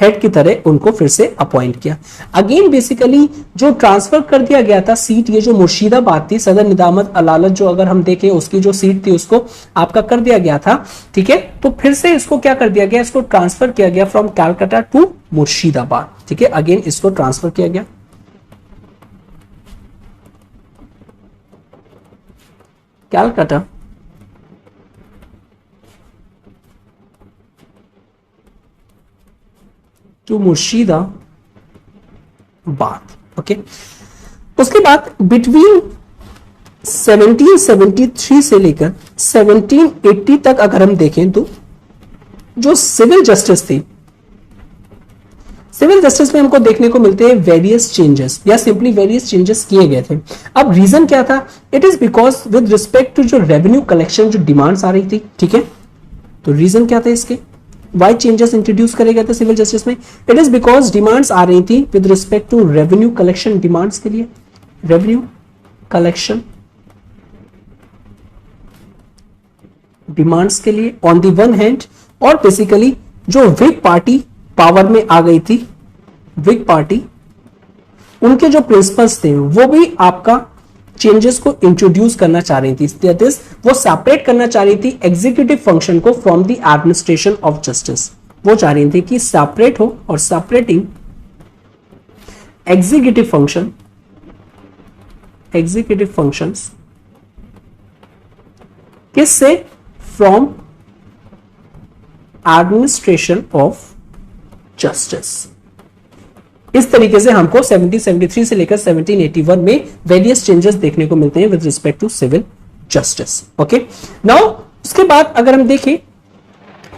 हेड की तरह उनको फिर से अपॉइंट किया। अगेन बेसिकली जो ट्रांसफर कर दिया गया था सीट, ये जो मुर्शिदाबाद थी, सदर निजामत अदालत जो अगर हम देखें उसकी जो सीट थी उसको आपका कर दिया गया था, ठीक है। तो फिर से इसको क्या कर दिया गया, इसको ट्रांसफर किया गया फ्रॉम कैलकाटा टू मुर्शिदाबाद, ठीक है। अगेन इसको ट्रांसफर किया गया, कैलकाटा टू मुर्शिदाबाद, ओके। उसके बाद बिटवीन 1773 से लेकर 1780 तक अगर हम देखें तो जो सिविल जस्टिस थी, सिविल जस्टिस में हमको देखने को मिलते हैं वेरियस चेंजेस या सिंपली वेरियस चेंजेस किए गए थे। अब रीजन क्या था, it is because with respect to जो रेवेन्यू कलेक्शन जो डिमांड्स आ रही थी, ठीक है। तो रीजन क्या था इसके, वाई चेंजेस इंट्रोड्यूस करे गए थे सिविल जस्टिस में, इट इज बिकॉज डिमांड्स आ रही थी with respect to revenue collection demands के लिए, रेवेन्यू कलेक्शन डिमांड्स के लिए ऑन दी वन हैंड, और बेसिकली जो विग पार्टी पावर में आ गई थी, विग पार्टी, उनके जो प्रिंसिपल्स थे वो भी आपका चेंजेस को इंट्रोड्यूस करना चाह रही थी। दैट इज वो सेपरेट करना चाह रही थी एग्जीक्यूटिव फंक्शन को from the administration of justice. वो चाह रही थी कि सेपरेट हो, और सेपरेटिंग एग्जीक्यूटिव फंक्शंस किससे, फ्रॉम एडमिनिस्ट्रेशन ऑफ जस्टिस। इस तरीके से हमको 1773 से लेकर 1781 में वेरियस चेंजेस देखने को मिलते हैं with respect to civil justice, okay. Now उसके बाद अगर हम देखें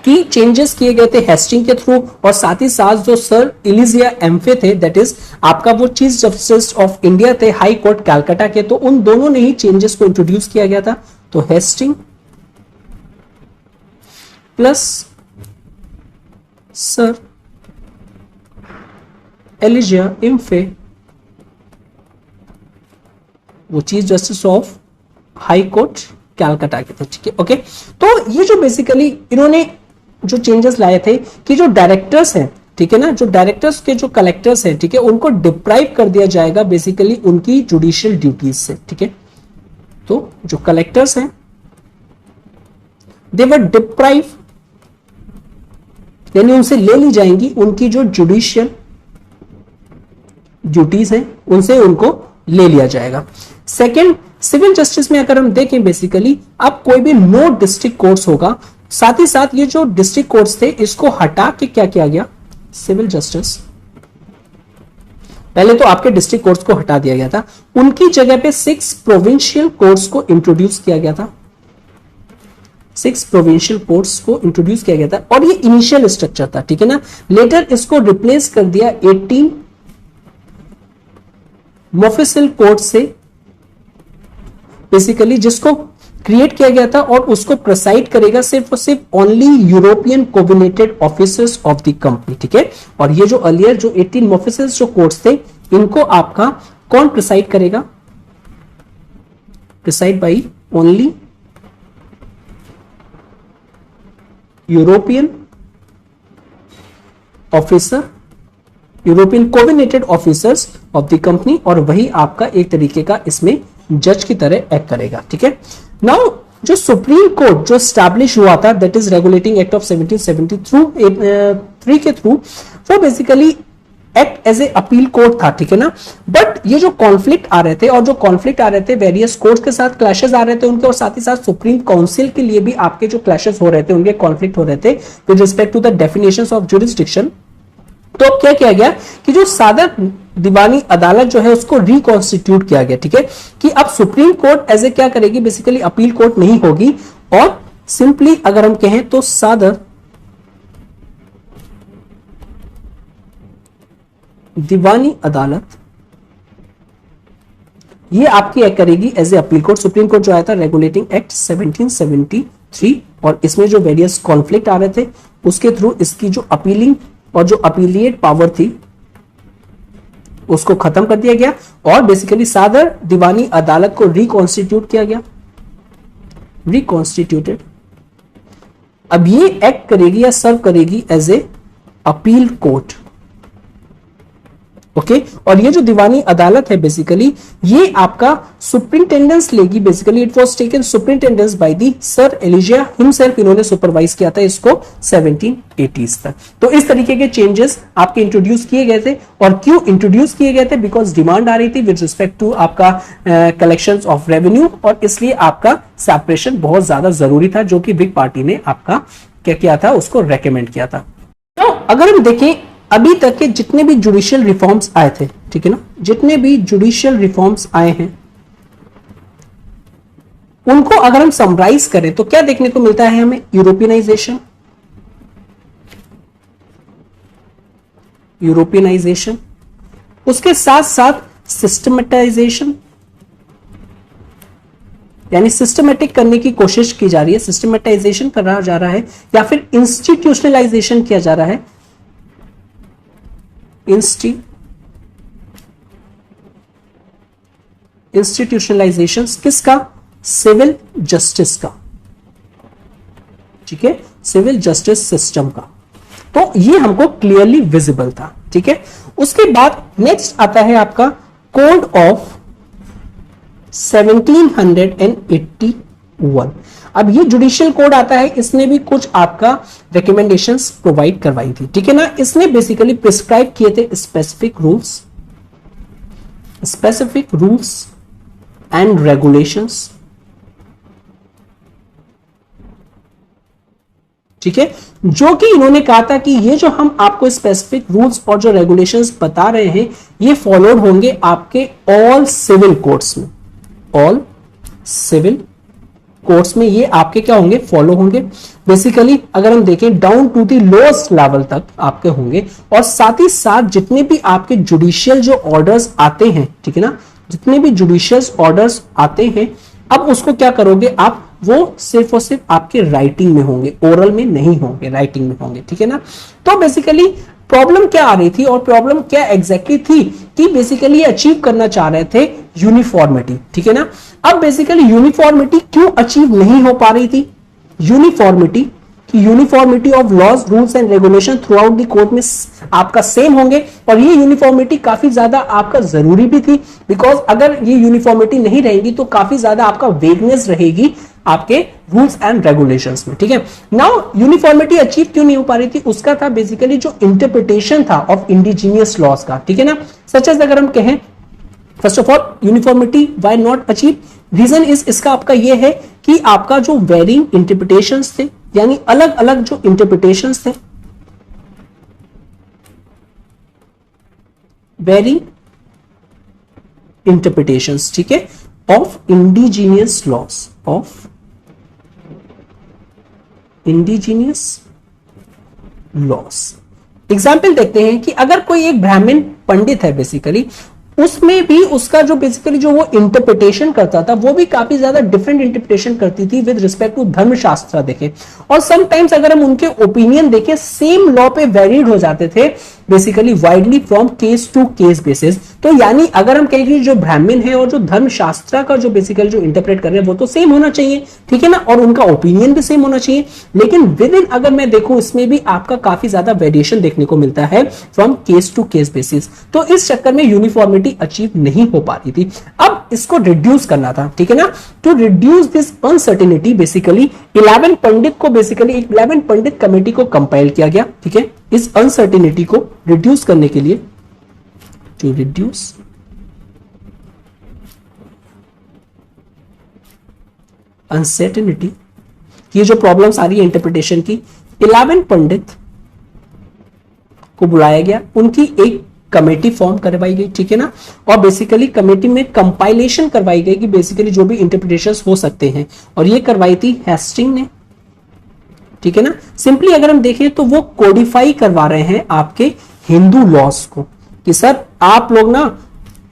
कि चेंजेस किए गए थे हेस्टिंग के थ्रू, और साथ ही साथ जो सर इलिजिया एम्फे थे, दैट इज आपका वो चीफ जस्टिस ऑफ इंडिया थे हाई कोर्ट कैलकाटा के, तो उन दोनों ने ही चेंजेस को इंट्रोड्यूस किया गया था। तो हेस्टिंग प्लस सर एलिजिया इम्फे, वो chief justice of high court Calcutta के थे, ठीक है, ओके। तो ये जो बेसिकली इन्होंने जो चेंजेस लाए थे कि जो डायरेक्टर्स हैं, ठीक है ना, जो डायरेक्टर्स के जो कलेक्टर्स हैं, ठीक है, उनको डिप्राइव कर दिया जाएगा बेसिकली उनकी जुडिशियल ड्यूटीज से, ठीक है। तो जो कलेक्टर्स हैं दे वर डिप्राइव, यानी उनसे ले ली जाएंगी उनकी जो जुडिशियल ड्यूटीज हैं, उनसे उनको ले लिया जाएगा। सेकंड, सिविल जस्टिस में अगर हम देखें बेसिकली अब कोई भी नो डिस्ट्रिक्ट कोर्ट्स होगा, साथ ही साथ ये जो डिस्ट्रिक्ट कोर्ट्स थे इसको हटा के क्या किया गया, सिविल जस्टिस, पहले तो आपके डिस्ट्रिक्ट कोर्ट्स को हटा दिया गया था, उनकी जगह पे 6 प्रोविंशियल कोर्ट्स को इंट्रोड्यूस किया गया था, 6 प्रोविंशियल कोर्ट्स को इंट्रोड्यूस किया गया था, और ये इनिशियल स्ट्रक्चर था, ठीक है ना। लेटर इसको रिप्लेस कर दिया 18 मोफिसिल कोर्ट से, बेसिकली जिसको क्रिएट किया गया था, और उसको प्रेसाइड करेगा सिर्फ और सिर्फ only European coordinated officers of the company, ठीक है। और ये जो अर्लियर जो 18 मोफिसिल्स जो कोर्ट्स थे, इनको आपका कौन प्रेसाइड करेगा, preside by only European officer, European coordinated officers of the company, और वही आपका एक तरीके का इसमें जज की तरह एक्ट करेगा, ठीक है। नाउ जो सुप्रीम कोर्ट जो स्टैब्लिश हुआ था, that is regulating act of 1773 के थ्रू, वो basically act as a appeal court था, ठीक है ना। बट ये जो कॉन्फ्लिक्ट आ रहे थे, और जो कॉन्फ्लिक्ट आ रहे थे वेरियस कोर्ट्स के साथ क्लैशेस आ रहे थे उनके, और साथ ही साथ सुप्रीम काउंसिल के लिए भी आपके जो क्लैशेस हो रहे थे, उनके कॉन्फ्लिक्ट हो रहे थे with respect to the definitions of jurisdiction. तो अब क्या किया गया कि जो सादर दीवानी अदालत जो है उसको रिकॉन्स्टिट्यूट किया गया, ठीक है, कि अब सुप्रीम कोर्ट एज ए क्या करेगी, बेसिकली अपील कोर्ट नहीं होगी, और सिंपली अगर हम कहें तो सादर दीवानी अदालत ये आपकी एक्ट करेगी as a appeal court. Supreme court जो आया था रेगुलेटिंग एक्ट 1773, और इसमें जो वेरियस कॉन्फ्लिक्ट आ रहे थे उसके थ्रू इसकी जो अपीलिंग और जो अपीलिएट पावर थी उसको खत्म कर दिया गया, और बेसिकली सादर दीवानी अदालत को रिकॉन्स्टिट्यूट किया गया, रिकॉन्स्टिट्यूटेड। अब ये एक्ट करेगी या सर्व करेगी as a appeal court, okay और ये जो दीवानी अदालत है बेसिकली ये आपका सुपरिंटेंडेंस लेगी, basically it was taken superintendence by the sir Elijah himself, इन्होंने सुपरवाइज किया था इसको 1780s तक। तो इस तरीके के चेंजेस आपके इंट्रोड्यूस किए गए थे। और क्यों इंट्रोड्यूस किए गए थे? बिकॉज डिमांड आ रही थी विद रिस्पेक्ट टू आपका कलेक्शंस ऑफ रेवेन्यू, और इसलिए आपका सेपरेशन बहुत ज्यादा जरूरी था, जो कि बिग पार्टी ने आपका क्या किया था, उसको रेकमेंड किया था। तो अगर हम देखें अभी तक के जितने भी जुडिशियल रिफॉर्म्स आए थे, ठीक है ना, जितने भी जुडिशियल रिफॉर्म्स आए हैं उनको अगर हम समराइज करें तो क्या देखने को मिलता है हमें? यूरोपियनाइजेशन, यूरोपियनाइजेशन, उसके साथ साथ सिस्टमेटाइजेशन, यानी सिस्टमेटिक करने की कोशिश की जा रही है, सिस्टमेटाइजेशन करा जा रहा है, या फिर इंस्टीट्यूशनलाइजेशन किया जा रहा है। इंस्टीट्यूशनलाइजेशन किसका? सिविल जस्टिस का, ठीक है, सिविल जस्टिस सिस्टम का। तो ये हमको क्लियरली विजिबल था, ठीक है। उसके बाद नेक्स्ट आता है आपका कोड ऑफ 1781। अब ये जुडिशियल कोड आता है, इसने भी कुछ आपका रिकमेंडेशंस प्रोवाइड करवाई थी, ठीक है ना। इसने बेसिकली प्रिस्क्राइब किए थे स्पेसिफिक रूल्स एंड रेगुलेशंस, ठीक है, जो कि इन्होंने कहा था कि ये जो हम आपको स्पेसिफिक रूल्स और जो रेगुलेशंस बता रहे हैं ये फॉलोड होंगे आपके ऑल सिविल कोर्ट्स में, ऑल सिविल कोर्ट्स में ये आपके क्या होंगे? फॉलो होंगे। बेसिकली अगर हम देखें down to the lowest level तक आपके होंगे, और साथ ही साथ जितने भी आपके जुडिशियल जो ऑर्डर्स आते हैं, ठीक है ना, जितने भी जुडिशियल ऑर्डर्स आते हैं, अब उसको क्या करोगे आप? वो सिर्फ और सिर्फ आपके राइटिंग में होंगे, ओरल में नहीं होंगे, राइटिंग में होंगे, ठीक है ना। तो बेसिकली प्रॉब्लम क्या आ रही थी और प्रॉब्लम क्या एग्जैक्टली थी कि बेसिकली अचीव करना चाह रहे थे यूनिफॉर्मिटी, ठीक है ना। अब बेसिकली यूनिफॉर्मिटी क्यों अचीव नहीं हो पा रही थी? Uniformity of laws, rules and regulation throughout the court में आपका सेम होंगे, और ये यूनिफॉर्मिटी काफी ज्यादा आपका जरूरी भी थी, बिकॉज अगर ये यूनिफॉर्मिटी नहीं रहेगी तो काफी ज्यादा आपका वेगनेस रहेगी आपके रूल्स एंड रेगुलेशंस में, ठीक है। नाउ यूनिफॉर्मिटी अचीव क्यों नहीं हो पा रही थी? उसका था बेसिकली जो इंटरप्रिटेशन था ऑफ इंडिजीनियस लॉज का, ठीक है ना। सच एज अगर हम कहें, first of all uniformity why not achieve? Reason is इसका आपका ये है कि आपका जो वेरिंग इंटरप्रिटेशंस थे, यानी अलग अलग जो इंटरप्रिटेशंस थे, वेरिंग इंटरप्रिटेशंस, ठीक है, of indigenous laws, of indigenous laws. Example देखते हैं कि अगर कोई एक ब्राह्मण पंडित है बेसिकली, उसमें भी उसका जो बेसिकली जो वो इंटरप्रिटेशन करता था वो भी काफी ज्यादा डिफरेंट इंटरप्रिटेशन करती थी विद रिस्पेक्ट टू धर्मशास्त्र देखें, और समटाइम्स अगर हम उनके ओपिनियन देखें सेम लॉ पे वेरिड हो जाते थे basically widely from case to case basis. तो यानी अगर हम कहें कि जो ब्राह्मण है और जो धर्मशास्त्र का जो बेसिकली जो इंटरप्रेट कर रहे हैं वो तो सेम होना चाहिए, ठीक है ना, और उनका ओपिनियन भी सेम होना चाहिए, लेकिन विद इन अगर मैं देखूं इसमें भी आपका काफी ज्यादा वेरिएशन देखने को मिलता है from case to case basis. तो इस चक्कर में यूनिफॉर्मिटी अचीव नहीं हो पा रही थी। अब इसको रिड्यूस करना था, ठीक है ना। To reduce this uncertainty basically 11 pandit को बेसिकली 11 पंडित कमेटी को कंपाइल किया गया, ठीक है, इस अनसर्टेनिटी को रिड्यूस करने के लिए, टू रिड्यूस अनसर्टेनिटी, ये जो प्रॉब्लम्स आ रही है इंटरप्रिटेशन की, 11 पंडित को बुलाया गया, उनकी एक कमेटी फॉर्म करवाई गई, ठीक है ना, और बेसिकली कमेटी में कंपाइलेशन करवाई गई कि बेसिकली जो भी इंटरप्रिटेशंस हो सकते हैं, और ये करवाई थी हेस्टिंग ने, ठीक है ना। सिंपली अगर हम देखें तो वो कोडिफाई करवा रहे हैं आपके हिंदू लॉस को कि सर आप लोग ना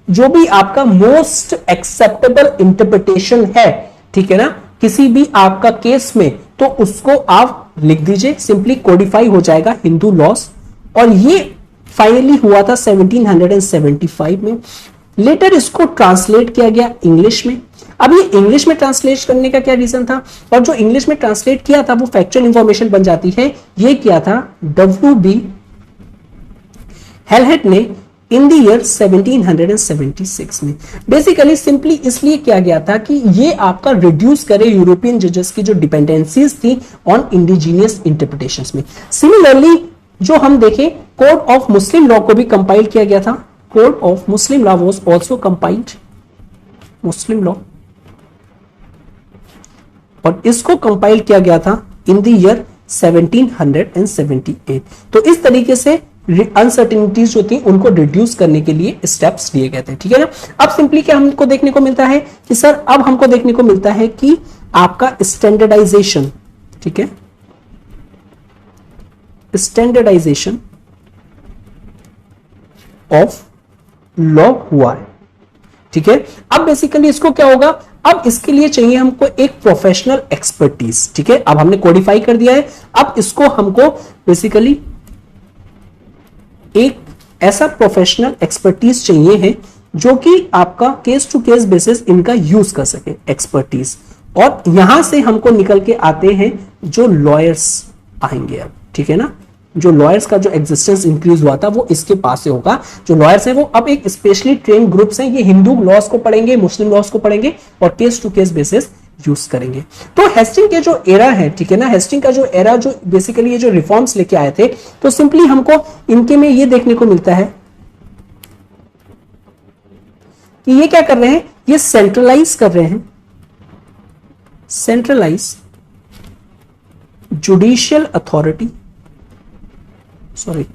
जो भी आपका मोस्ट एक्सेप्टेबल इंटरप्रिटेशन है, ठीक है ना, किसी भी आपका केस में, तो उसको आप लिख दीजिए, सिंपली कोडिफाई हो जाएगा हिंदू लॉस। और ये फाइनली हुआ था 1775 में। लेटर इसको ट्रांसलेट किया गया इंग्लिश में। अब ये इंग्लिश में ट्रांसलेट करने का क्या रीजन था, और जो इंग्लिश में ट्रांसलेट किया था वो फैक्चुअल इंफॉर्मेशन बन जाती है, ये किया था W.B. हेलहेट ने इन द ईयर 1776 में। बेसिकली सिंपली इसलिए किया गया था कि ये आपका रिड्यूस करे यूरोपियन जजेस की जो डिपेंडेंसीज थी ऑन इंडिजीनियस इंटरप्रिटेशंस में। सिमिलरली जो हम देखें, कोड ऑफ मुस्लिम लॉ को भी कंपाइल किया गया था। Code of Muslim law was also compiled, Muslim law, और इसको कंपाइल किया गया था इन द ईयर 1778। तो इस तरीके से अनसर्टेनिटीज जो थी उनको रिड्यूस करने के लिए स्टेप्स लिए गए थे, ठीक है ना। अब सिंपली क्या हमको देखने को मिलता है कि सर अब हमको देखने को मिलता है कि आपका स्टैंडर्डाइजेशन, ठीक है, स्टैंडर्डाइजेशन ऑफ लॉ हुआ है, ठीक है। अब बेसिकली इसको क्या होगा, अब इसके लिए चाहिए हमको एक प्रोफेशनल एक्सपर्टीज, ठीक है। अब हमने कोडिफाई कर दिया है, अब इसको हमको बेसिकली एक ऐसा प्रोफेशनल एक्सपर्टीज चाहिए है जो कि आपका केस टू केस बेसिस इनका यूज कर सके एक्सपर्टीज, और यहां से हमको निकल के आते हैं जो लॉयर्स आएंगे अब, ठीक है ना। जो लॉयर्स का जो एग्जिस्टेंस इंक्रीज हुआ था वो इसके पास से होगा। जो लॉयर्स हैं वो अब एक स्पेशली ट्रेन ग्रुप्स हैं, ये हिंदू लॉस को पढ़ेंगे, मुस्लिम लॉस को पढ़ेंगे और case to case basis use करेंगे। तो हेस्टिंग के जो एरा है, ठीक है ना, हेस्टिंग का जो एरा जो बेसिकली ये जो रिफॉर्म्स लेके आए थे, तो सिंपली हमको इनके में ये देखने को मिलता है कि ये क्या कर रहे हैं, ये सेंट्रलाइज कर रहे हैं, centralize judicial authority, sorry,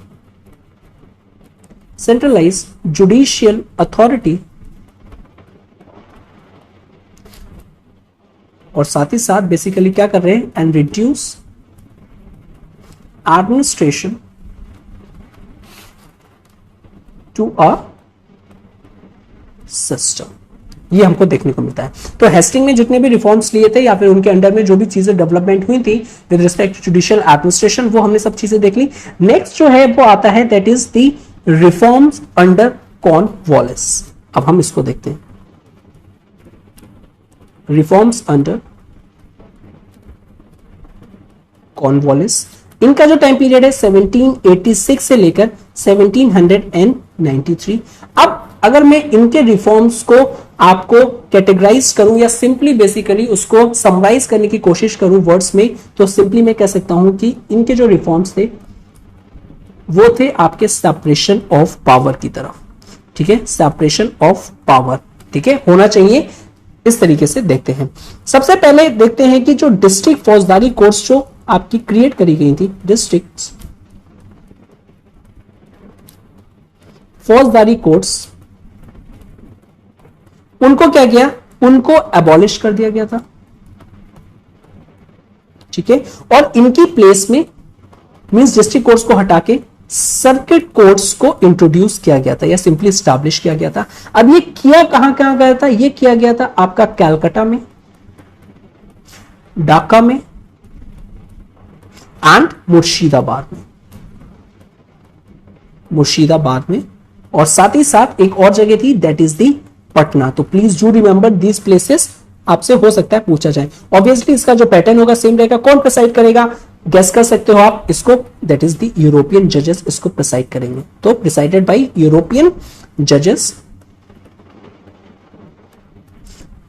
centralize judicial authority, और साथ ही साथ बेसिकली क्या कर रहे हैं, and reduce administration to a system, ये हमको देखने को मिलता है। तो हेस्टिंग में जितने भी रिफॉर्म्स लिए थे या फिर उनके अंडर में जो भी चीजें डेवलपमेंट हुई थी with respect to judicial administration, वो हमने सब चीजें देख ली। नेक्स्ट जो है वो आता है that is the reforms under Cornwallis. अब हम इसको देखते हैं, रिफॉर्म्स अंडर कॉर्नवालिस। इनका जो टाइम पीरियड है 1786 से लेकर 1793। अब अगर मैं इनके रिफॉर्म्स को आपको कैटेगराइज करूं या सिंपली बेसिकली उसको समराइज करने की कोशिश करूं वर्ड्स में, तो सिंपली मैं कह सकता हूं कि इनके जो रिफॉर्म्स थे वो थे आपके सेपरेशन ऑफ पावर की तरफ, ठीक है, सेपरेशन ऑफ पावर, ठीक है, होना चाहिए। इस तरीके से देखते हैं। सबसे पहले देखते हैं कि जो डिस्ट्रिक्ट फौजदारी कोर्ट्स जो आपकी क्रिएट करी गई थी, डिस्ट्रिक्ट फौजदारी कोर्ट्स, उनको क्या किया, उनको एबॉलिश कर दिया गया था, ठीक है, और इनकी प्लेस में मींस डिस्ट्रिक्ट कोर्ट्स को हटा के सर्किट कोर्ट्स को इंट्रोड्यूस किया गया था या सिंपली स्टैब्लिश किया गया था। अब ये किया कहां कहां गया था, ये किया गया था आपका कैलकाटा में, ढाका में एंड मुर्शिदाबाद में, मुर्शिदाबाद में, और साथ ही साथ एक और जगह थी दैट इज दी पटना। तो please do remember these places, आपसे हो सकता है पूछा जाए। ऑब्वियसली इसका जो पैटर्न होगा सेम रहेगा। कौन प्रिसाइड करेगा, गेस कर सकते हो आप इसको, दैट इज द यूरोपियन जजेस इसको प्रिसाइड करेंगे। तो प्रिसाइडेड बाय यूरोपियन जजेस,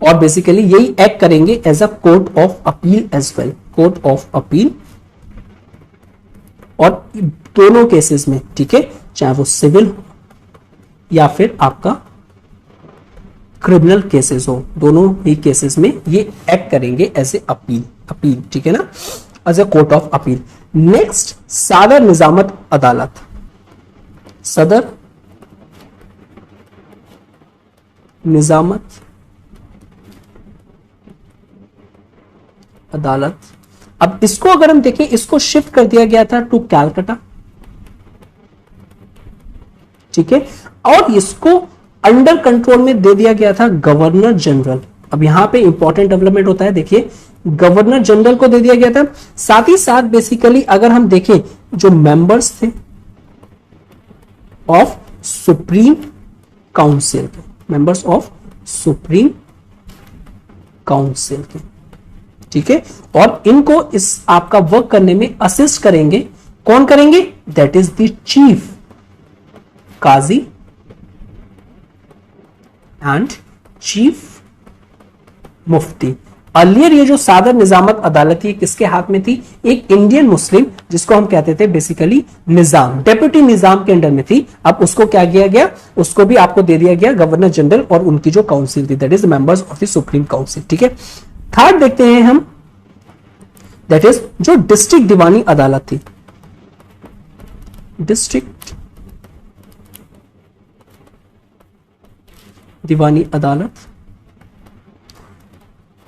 और बेसिकली यही एक्ट करेंगे as a court of appeal as well, court of appeal, और दोनों केसेस में, ठीक है, चाहे वो सिविल या फिर आपका क्रिमिनल केसेस हो, दोनों ही केसेस में ये एक्ट करेंगे एज ए अपील, अपील, ठीक है ना, as a court of appeal. Next Sadar Nizamat अदालत, सदर निजामत अदालत। अब इसको अगर हम देखें, इसको शिफ्ट कर दिया गया था टू कैलकाटा, ठीक है, और इसको अंडर कंट्रोल में दे दिया गया था गवर्नर जनरल। अब यहां पे इंपॉर्टेंट डेवलपमेंट होता है, देखिए गवर्नर जनरल को दे दिया गया था। साथ ही साथ बेसिकली अगर हम देखें जो मेंबर्स थे ऑफ सुप्रीम काउंसिल के, मेंबर्स ऑफ सुप्रीम काउंसिल के, ठीक है, और इनको इस आपका वर्क करने में असिस्ट करेंगे, कौन करेंगे, that is the chief Qazi and chief Mufti. Earlier ये जो सादर निजामत अदालत थी किसके हाथ में थी? एक इंडियन मुस्लिम जिसको हम कहते थे बेसिकली निजाम, डेप्यूटी निजाम के अंडर में थी। अब उसको क्या किया गया? उसको भी आपको दे दिया गया गवर्नर जनरल और उनकी जो काउंसिल थी, that is members of the supreme council. ठीक है, थर्ड देखते हैं हम, दैट इज जो डिस्ट्रिक्ट दीवानी अदालत थी, डिस्ट्रिक्ट दीवानी अदालत।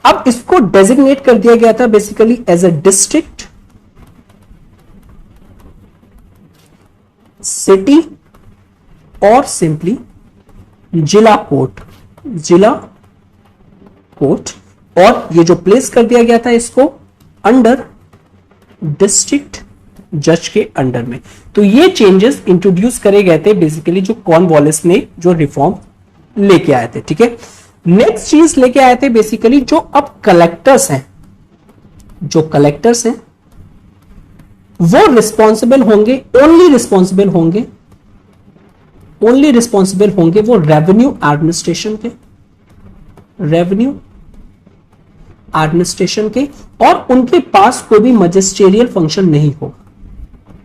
अब इसको डेजिग्नेट कर दिया गया था basically as a district, city और सिंपली जिला कोर्ट, जिला कोर्ट। और ये जो प्लेस कर दिया गया था इसको अंडर डिस्ट्रिक्ट जज के अंडर में। तो ये चेंजेस इंट्रोड्यूस करे गए थे बेसिकली जो कॉर्नवालिस ने जो रिफॉर्म लेके आए थे। ठीक है, नेक्स्ट चीज लेके आए थे बेसिकली जो अब कलेक्टर्स हैं, जो कलेक्टर्स हैं वो रिस्पॉन्सिबल होंगे, ओनली रिस्पॉन्सिबल होंगे, ओनली रिस्पॉन्सिबल होंगे वो रेवेन्यू एडमिनिस्ट्रेशन के, रेवेन्यू एडमिनिस्ट्रेशन के, और उनके पास कोई भी मजिस्ट्रियल फंक्शन नहीं हो।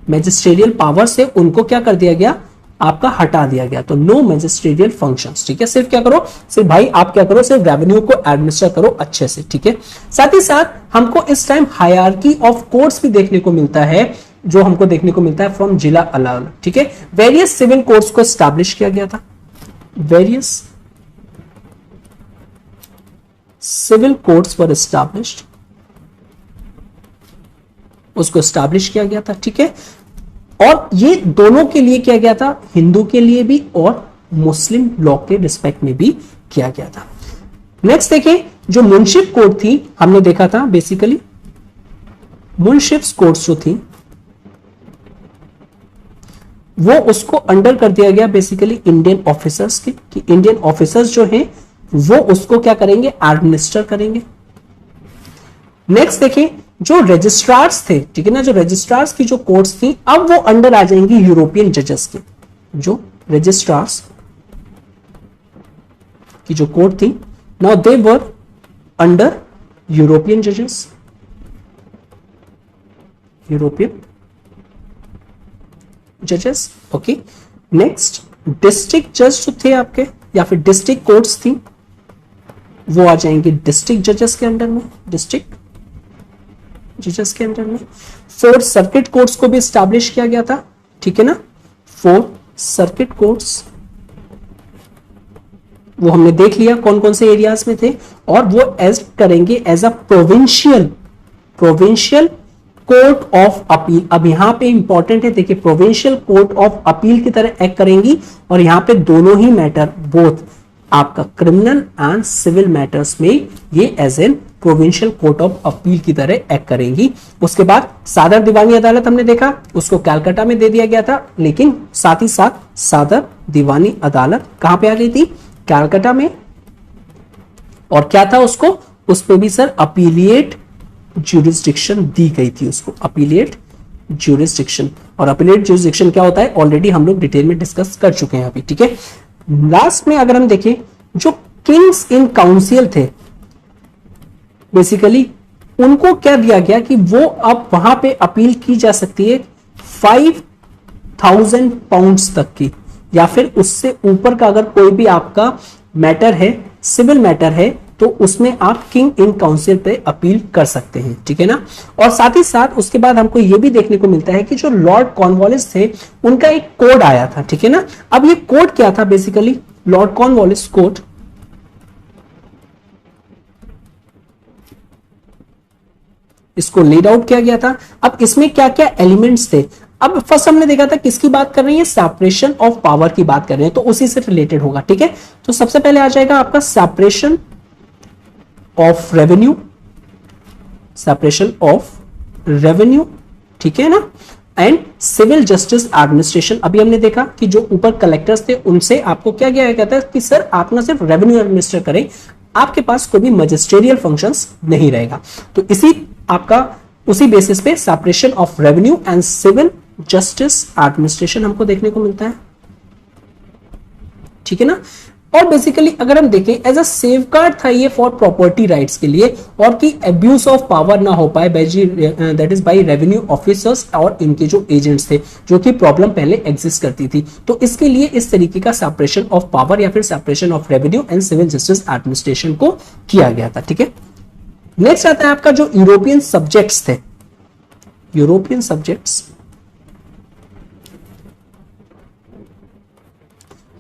मैजिस्ट्रियल पावर से उनको क्या कर दिया गया? आपका हटा दिया गया। तो नो मैजिस्ट्रियल फंक्शंस। ठीक है, सिर्फ क्या करो, सिर्फ भाई आप क्या करो, सिर्फ रेवेन्यू को एडमिनिस्टर करो अच्छे से। ठीक है, साथ ही साथ हमको इस टाइम हायरार्की ऑफ कोर्ट्स भी देखने को मिलता है, जो हमको देखने को मिलता है फ्रॉम जिला अलग। ठीक है, वेरियस सिविल कोर्ट्स को एस्टैब्लिश किया गया था, वेरियस सिविल कोर्ट्स वर एस्टैब्लिश्ड, उसको एस्टैब्लिश किया गया था। ठीक है, और ये दोनों के लिए किया गया था, हिंदू के लिए भी और मुस्लिम लॉ के रिस्पेक्ट में भी किया गया था। नेक्स्ट देखें, जो मुंशिफ कोर्ट थी हमने देखा था बेसिकली, मुंशिफ कोर्ट्स जो थी वो उसको अंडर कर दिया गया बेसिकली इंडियन ऑफिसर्स के, कि इंडियन ऑफिसर्स जो हैं वो उसको क्या करेंगे? एडमिनिस्टर करेंगे। नेक्स्ट देखें, जो रजिस्ट्रार्स थे, ठीक है ना, जो रजिस्ट्रार्स की जो कोर्ट्स थी अब वो अंडर आ जाएंगी यूरोपियन जजेस के। जो रजिस्ट्रार्स की जो कोर्ट थी, now they were under European जजेस, यूरोपियन जजेस। ओके, नेक्स्ट डिस्ट्रिक्ट जज जो थे आपके, या फिर डिस्ट्रिक्ट कोर्ट्स थी, वो आ जाएंगे डिस्ट्रिक्ट जजेस के अंडर में, डिस्ट्रिक्ट जजेस के अंडर में। 4 सर्किट कोर्ट्स को भी स्टैब्लिश किया गया था। ठीक है ना, 4 सर्किट कोर्ट्स वो हमने देख लिया कौन कौन से एरियाज में थे, और वो एज करेंगे as a provincial court of appeal. अब यहां पे इंपॉर्टेंट है, देखिए प्रोविंशियल कोर्ट ऑफ अपील की तरह एक्ट करेंगी, और यहां पे दोनों ही मैटर, बोथ आपका क्रिमिनल एंड सिविल मैटर्स में ये as an provincial court of appeal की तरह एक्ट करेंगी। उसके बाद सादर दीवानी अदालत हमने देखा, उसको कलकत्ता में दे दिया गया था, लेकिन साथ ही साथ सादर दीवानी अदालत कहां पे आ गई थी? कलकत्ता में। और क्या था उसको? उस पे भी सर अपीलिएट ज्यूरिसडिक्शन दी गई थी उसको, अपीलिएट ज्यूरिसडिक्शन। और अपीलिएट ज्यूरिसडिक्शन क्या होता है ऑलरेडी हम लोग डिटेल में डिस्कस कर चुके हैं अभी। ठीक है, लास्ट में अगर हम देखें, जो किंग्स इन काउंसिल थे बेसिकली उनको क्या दिया गया कि वो अब वहां पे अपील की जा सकती है 5000 पाउंड्स तक की, या फिर उससे ऊपर का अगर कोई भी आपका मैटर है, सिविल मैटर है, तो उसमें आप किंग इन काउंसिल पे अपील कर सकते हैं। ठीक है ना, और साथ ही साथ उसके बाद हमको यह भी देखने को मिलता है कि जो लॉर्ड कॉर्नवालिस थे उनका एक कोड आया था। ठीक है ना, अब ये कोड क्या था बेसिकली? लॉर्ड कॉर्नवालिस कोड, इसको लेड आउट किया गया था। अब इसमें क्या क्या एलिमेंट्स थे? अब फर्स्ट हमने देखा था किसकी बात कर रही है? सेपरेशन ऑफ पावर की बात कर रहे हैं, तो उसी से रिलेटेड होगा। ठीक है, तो सबसे पहले आ जाएगा आपका separation of revenue, separation of revenue. ठीक है ना, एंड सिविल जस्टिस एडमिनिस्ट्रेशन। अभी हमने देखा कि जो ऊपर कलेक्टर्स थे उनसे आपको क्या किया गया था कि सर आप ना सिर्फ रेवेन्यू एडमिनिस्टर करें, आपके पास कोई भी मजिस्ट्रियल फंक्शंस नहीं रहेगा। तो इसी आपका उसी बेसिस पे separation of revenue and civil justice administration हमको देखने को मिलता है। ठीक है ना, और बेसिकली अगर हम देखें एज अ सेफगार्ड था ये फॉर प्रॉपर्टी राइट्स के लिए, और कि एब्यूज ऑफ पावर ना हो पाए that is by revenue officers और इनके जो एजेंट्स थे, जो कि प्रॉब्लम पहले एग्जिस्ट करती थी। तो इसके लिए इस तरीके का सेपरेशन ऑफ पावर या फिर separation of revenue and civil justice administration को किया गया था। ठीक है, नेक्स्ट आता है आपका जो यूरोपियन सब्जेक्ट्स थे, यूरोपियन सब्जेक्ट्स,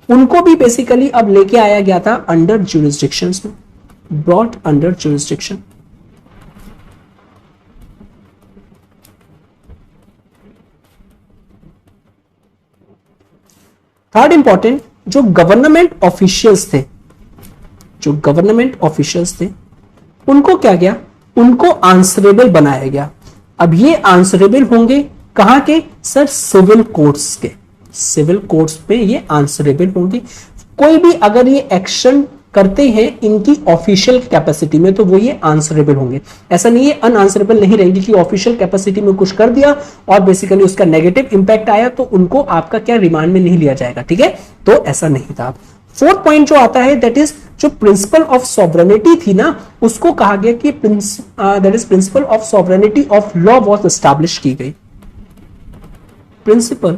उनको भी बेसिकली अब लेके आया गया था अंडर ज्यूरिसडिक्शंस में, brought under jurisdiction. Third important, जो गवर्नमेंट ऑफिशियल्स थे, जो गवर्नमेंट ऑफिशियल्स थे उनको क्या गया, उनको आंसरेबल बनाया गया। अब ये आंसरेबल होंगे कहां के सर, सिविल कोर्ट्स के, सिविल कोर्ट्स पे ये आंसरेबल होंगे। कोई भी अगर ये एक्शन करते हैं इनकी ऑफिशियल कैपेसिटी में तो वो ये आंसरेबल होंगे। ऐसा नहीं है अनआंसरेबल नहीं रहेंगे कि ऑफिशियल कैपेसिटी में कुछ कर दिया और बेसिकली उसका नेगेटिव इंपैक्ट आया तो उनको आपका क्या रिमांड में नहीं लिया जाएगा। ठीक है, तो ऐसा नहीं था। फोर्थ पॉइंट जो आता है दैट इज जो प्रिंसिपल ऑफ सॉवरेनिटी थी ना, उसको कहा गया कि that is principle of sovereignty of law was establish की गई। Principle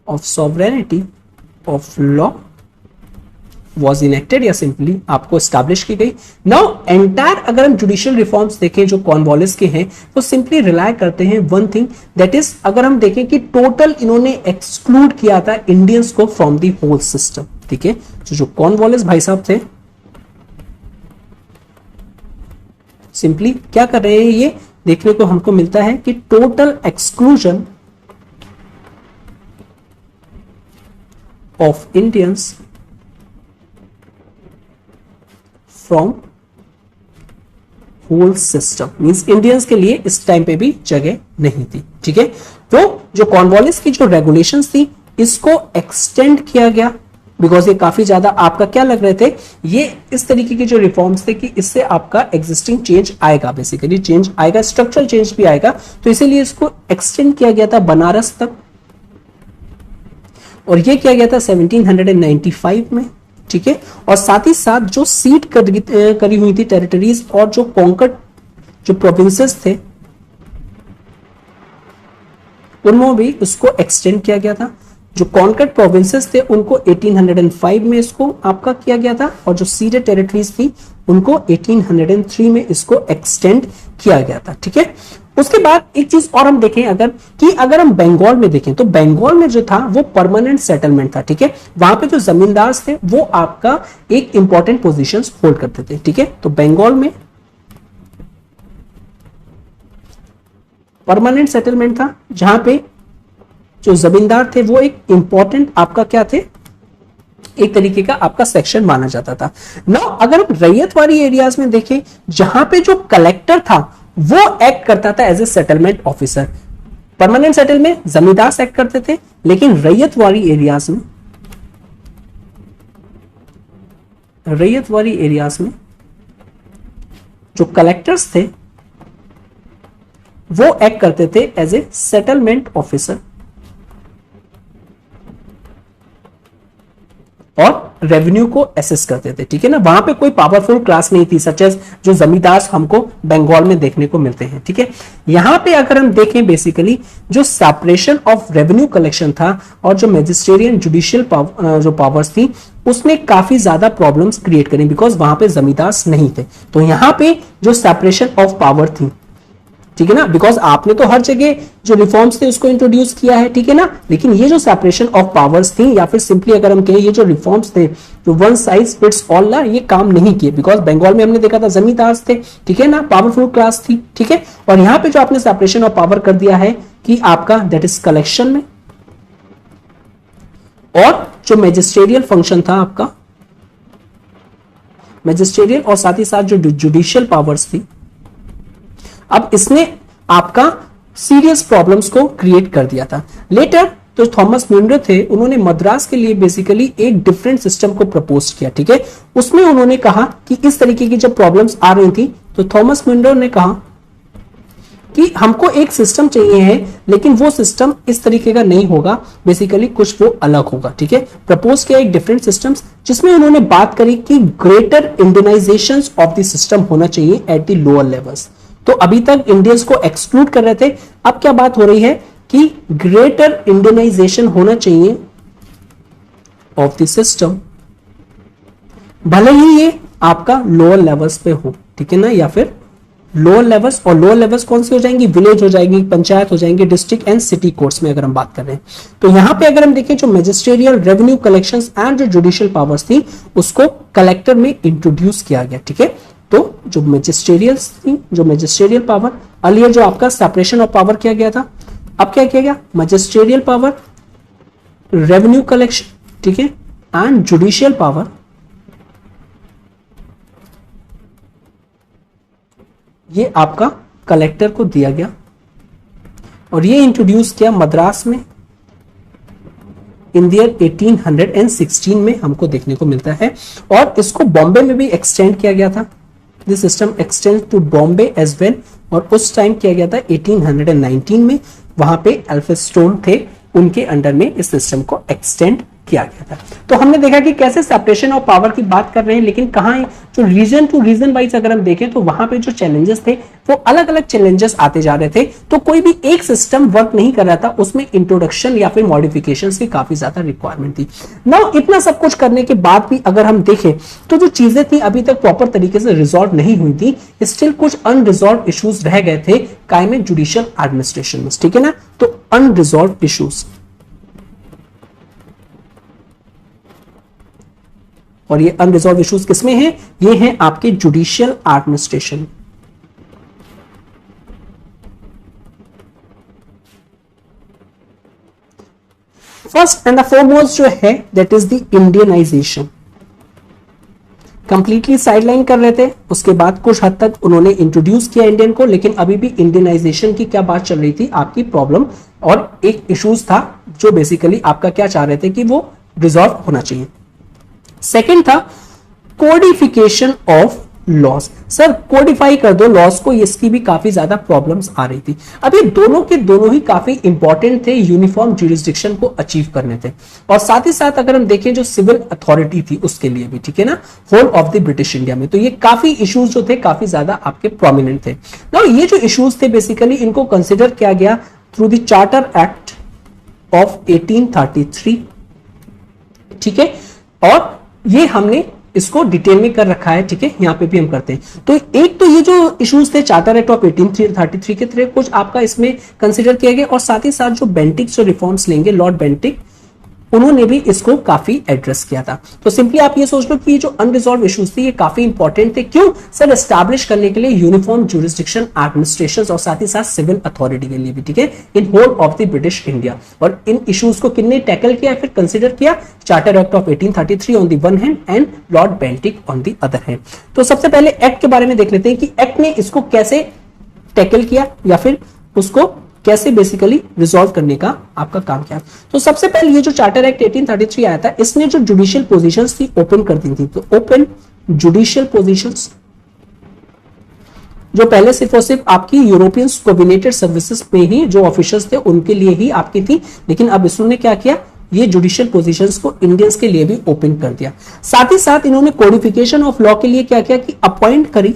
of sovereignty of law was enacted या सिंपली आपको स्टैब्लिश की गई। नाउ एंटायर अगर हम जुडिशियल रिफॉर्म्स देखें जो कॉर्नवालिस के हैं तो सिंपली रिलाय करते हैं वन थिंग दैट इज, अगर हम देखें कि टोटल इन्होंने एक्सक्लूड किया था इंडियंस को फ्रॉम द होल सिस्टम। ठीक है, जो कॉर्नवालिस भाई साहब थे सिंपली क्या कर रहे हैं, ये देखने को हमको मिलता है कि total exclusion of Indians from whole system, means Indians के लिए इस टाइम पे भी जगह नहीं थी। ठीक है, तो जो कॉर्नवालिस की जो रेगुलेशंस थी इसको एक्सटेंड किया गया, बिकॉज ये काफी ज्यादा आपका क्या लग रहे थे, ये इस तरीके के जो रिफॉर्म्स थे कि इससे आपका एग्जिस्टिंग चेंज आएगा, बेसिकली चेंज आएगा, स्ट्रक्चरल चेंज भी आएगा, तो इसीलिए इसको एक्सटेंड किया गया था बनारस तक, और ये किया गया था 1795 में। ठीक है, और साथ ही साथ जो सीट करी हुई थी टेरिटरीज और जो कॉन्कर्ड जो प्रोविंसेस थे उनमें भी उसको एक्सटेंड किया गया था। जो कॉन्कर्ड प्रोविंसेस थे उनको 1805 में इसको आपका किया गया था, और जो सीडेड टेरिटरीज थी उनको 1803 में इसको एक्सटेंड किया गया था। ठीक है, उसके बाद एक चीज और हम देखें अगर हम बंगाल में देखें तो बंगाल में जो था वो परमानेंट सेटलमेंट था। ठीक है, वहां पे जो जमींदार थे वो आपका एक इंपॉर्टेंट पोजीशंस होल्ड करते थे। ठीक है, तो बंगाल में परमानेंट सेटलमेंट था जहां पे जो जमींदार थे वो एक इंपॉर्टेंट आपका क्या थे, एक तरीके का आपका सेक्शन माना जाता था। नाउ अगर हम रैयतवाड़ी एरियाज में देखें जहां पे जो कलेक्टर था वो एक्ट करता था as a settlement officer. Permanent settlement zamindar act करते थे, लेकिन रैयतवाड़ी एरियाज में जो कलेक्टर्स थे वो एक्ट करते थे एज ए सेटलमेंट ऑफिसर और रेवेन्यू को एसेस करते थे। ठीक है ना, वहां पे कोई पावरफुल क्लास नहीं थी सच एज जो जमींदार हमको बंगाल में देखने को मिलते हैं। ठीक है, यहां पे अगर हम देखें बेसिकली जो सेपरेशन ऑफ रेवेन्यू कलेक्शन था और जो मैजिस्ट्रेरियन जुडिशियल जो पावर्स थी उसने काफी ज्यादा प्रॉब्लम्स क्रिएट करी, बिकॉज वहां पे जमींदार नहीं थे। तो यहां पे जो सेपरेशन ऑफ पावर थी, ठीक है ना, बिकॉज आपने तो हर जगह जो रिफॉर्म्स थे उसको इंट्रोड्यूस किया है, ठीक है ना, लेकिन ये जो सेपरेशन ऑफ पावर्स थी या फिर सिंपली अगर हम कहें ये जो रिफॉर्म्स थे जो वन साइज फिट्स ऑल ना, ये काम नहीं किए, बिकॉज बंगाल में हमने देखा था जमींदार थे, ठीक है ना, पावरफुल क्लास थी। ठीक है, और यहां पे जो आपने सेपरेशन ऑफ पावर कर दिया है कि आपका दैट इज कलेक्शन में, और जो मैजिस्ट्रेरियल फंक्शन था आपका मैजिस्ट्रेरियल और साथ ही साथ जो जुडिशियल पावर्स थी, अब इसने आपका सीरियस प्रॉब्लम्स को क्रिएट कर दिया था। लेटर तो थॉमस म्यूंडर थे, उन्होंने मद्रास के लिए बेसिकली एक डिफरेंट सिस्टम को प्रपोज किया। ठीक है, उसमें उन्होंने कहा कि इस तरीके की जब प्रॉब्लम्स आ रही थी तो थॉमस म्यूंडर ने कहा कि हमको एक सिस्टम चाहिए है, लेकिन वो सिस्टम इस तरीके का नहीं होगा, बेसिकली कुछ वो अलग होगा। ठीक है, प्रपोज किया एक डिफरेंट सिस्टम्स, जिसमें उन्होंने बात करी कि greater Indianisation of the system होना चाहिए एट द लोअर लेवल्स। तो अभी तक इंडियंस को एक्सक्लूड कर रहे थे, अब क्या बात हो रही है कि ग्रेटर इंडियनाइजेशन होना चाहिए ऑफ द सिस्टम, भले ही ये आपका लोअर लेवल्स पे हो। ठीक है ना, या फिर लोअर लेवल्स, और लोअर लेवल्स कौन सी हो जाएंगी, विलेज हो जाएंगी, पंचायत हो जाएंगे, डिस्ट्रिक्ट एंड सिटी कोर्ट्स में अगर हम बात कर रहे हैं। तो यहां पे अगर हम देखें जो मैजिस्ट्रियल रेवेन्यू कलेक्शंस एंड जो जुडिशियल पावर्स थी उसको कलेक्टर में इंट्रोड्यूस किया गया। ठीक है, तो जो मैजिस्ट्रियल पावर अर्लियर जो आपका सेपरेशन ऑफ पावर किया गया था, अब क्या किया गया, मैजिस्ट्रियल पावर, रेवेन्यू कलेक्शन, ठीक है, एंड जुडिशियल पावर ये आपका कलेक्टर को दिया गया, और ये इंट्रोड्यूस किया मद्रास में इन द ईयर 1816 में हमको देखने को मिलता है, और इसको बॉम्बे में भी एक्सटेंड किया गया था। This system extend to Bombay as well, और उस टाइम किया गया था 1819 में, वहां पे एल्फिंस्टोन थे, उनके अंडर में इस सिस्टम को एक्सटेंड किया गया था। तो हमने देखा कि कैसे सेपरेशन ऑफ पावर की बात कर रहे हैं, लेकिन कहां है जो रीजन टू रीजन वाइज अगर हम देखें तो वहां पे जो चैलेंजेस थे वो अलग अलग चैलेंजेस आते जा रहे थे। तो कोई भी एक सिस्टम वर्क नहीं कर रहा था, उसमें इंट्रोडक्शन या फिर मॉडिफिकेशंस की काफी ज्यादा रिक्वायरमेंट थी। नाउ इतना सब कुछ करने के बाद भी अगर हम देखें तो जो चीजें थी अभी तक प्रॉपर तरीके से रिजॉल्व नहीं हुई थी, स्टिल कुछ अनरिजॉल्व इश्यूज रह गए थे कायम जुडिशियल एडमिनिस्ट्रेशन में। ठीक है ना, तो अनरिजॉल्व इश्यूज, और ये अनरिजॉल्व इश्यूज किसमें हैं, ये हैं आपके judicial administration. First and the foremost जो है that is the Indianisation. Completely sideline कर रहे थे, उसके बाद कुछ हद तक उन्होंने इंट्रोड्यूस किया इंडियन को, लेकिन अभी भी इंडियनाइजेशन की क्या बात चल रही थी, आपकी प्रॉब्लम और एक इश्यूज था जो बेसिकली आपका क्या चाह रहे थे कि वो रिजॉल्व होना चाहिए। सेकंड था codification of loss. Sir Codify कर दो लॉस को, इसकी भी काफी ज्यादा प्रॉब्लम्स आ रही थी। अब ये दोनों के दोनों ही काफी इंपॉर्टेंट थे, यूनिफॉर्म ज्यूरिसडिक्शन को अचीव करने थे, और साथ ही साथ अगर हम देखें जो सिविल अथॉरिटी थी उसके लिए भी, ठीक है ना, whole of the British India में। तो ये काफी इश्यूज जो थे काफी ज्यादा आपके प्रोमिनेंट थे। नाउ ये जो इश्यूज थे बेसिकली इनको कंसिडर किया गया through the charter act of 1833। ठीक है, और ये हमने इसको डिटेल में कर रखा है। ठीक है, यहां पे भी हम करते हैं। तो एक तो ये जो इश्यूज थे चार्टर एक्ट ऑफ 1833 के तरह कुछ आपका इसमें कंसीडर किया गया, और साथ ही साथ जो बेंटिक जो रिफॉर्म्स लेंगे, लॉर्ड बेंटिक, उन्होंने भी इसको काफी एड्रेस किया था। तो सिंपली आप ये सोच लो कि ये जो अनरिजॉल्व इश्यूज थे ये काफी इंपॉर्टेंट थे। क्यों सर, एस्टैब्लिश करने के लिए यूनिफॉर्म ज्यूरिसडिक्शन एडमिनिस्ट्रेशन, और साथ ही साथ सिविल अथॉरिटी के लिए भी, ठीक है, in whole of the British India. और इन इश्यूज को किसने टैकल किया फिर कंसिडर किया, charter act of 1833 on the one hand and Lord Bentinck on the other hand. तो सबसे पहले एक्ट के बारे में देख लेते हैं कि एक्ट ने इसको कैसे टैकल किया या फिर उसको कैसे बेसिकली रिजॉल्व करने का आपका काम किया। तो सबसे पहले ये जो चार्टर एक्ट 1833 आया था, इसने जो जुडिशियल पोजीशंस थी ओपन कर दी थी। तो ओपन जुडिशियल पोजीशंस जो पहले सिर्फ और सिर्फ आपकी यूरोपियन कोऑर्डिनेटेड सर्विसेज में ही जो ऑफिसर्स थे उनके लिए ही आपकी थी, लेकिन अब इसने क्या किया, ये जुडिशियल पोजीशंस को इंडियंस के लिए भी ओपन कर दिया। साथ ही साथ इन्होंने कोडिफिकेशन ऑफ लॉ के लिए क्या किया कि अपॉइंट करी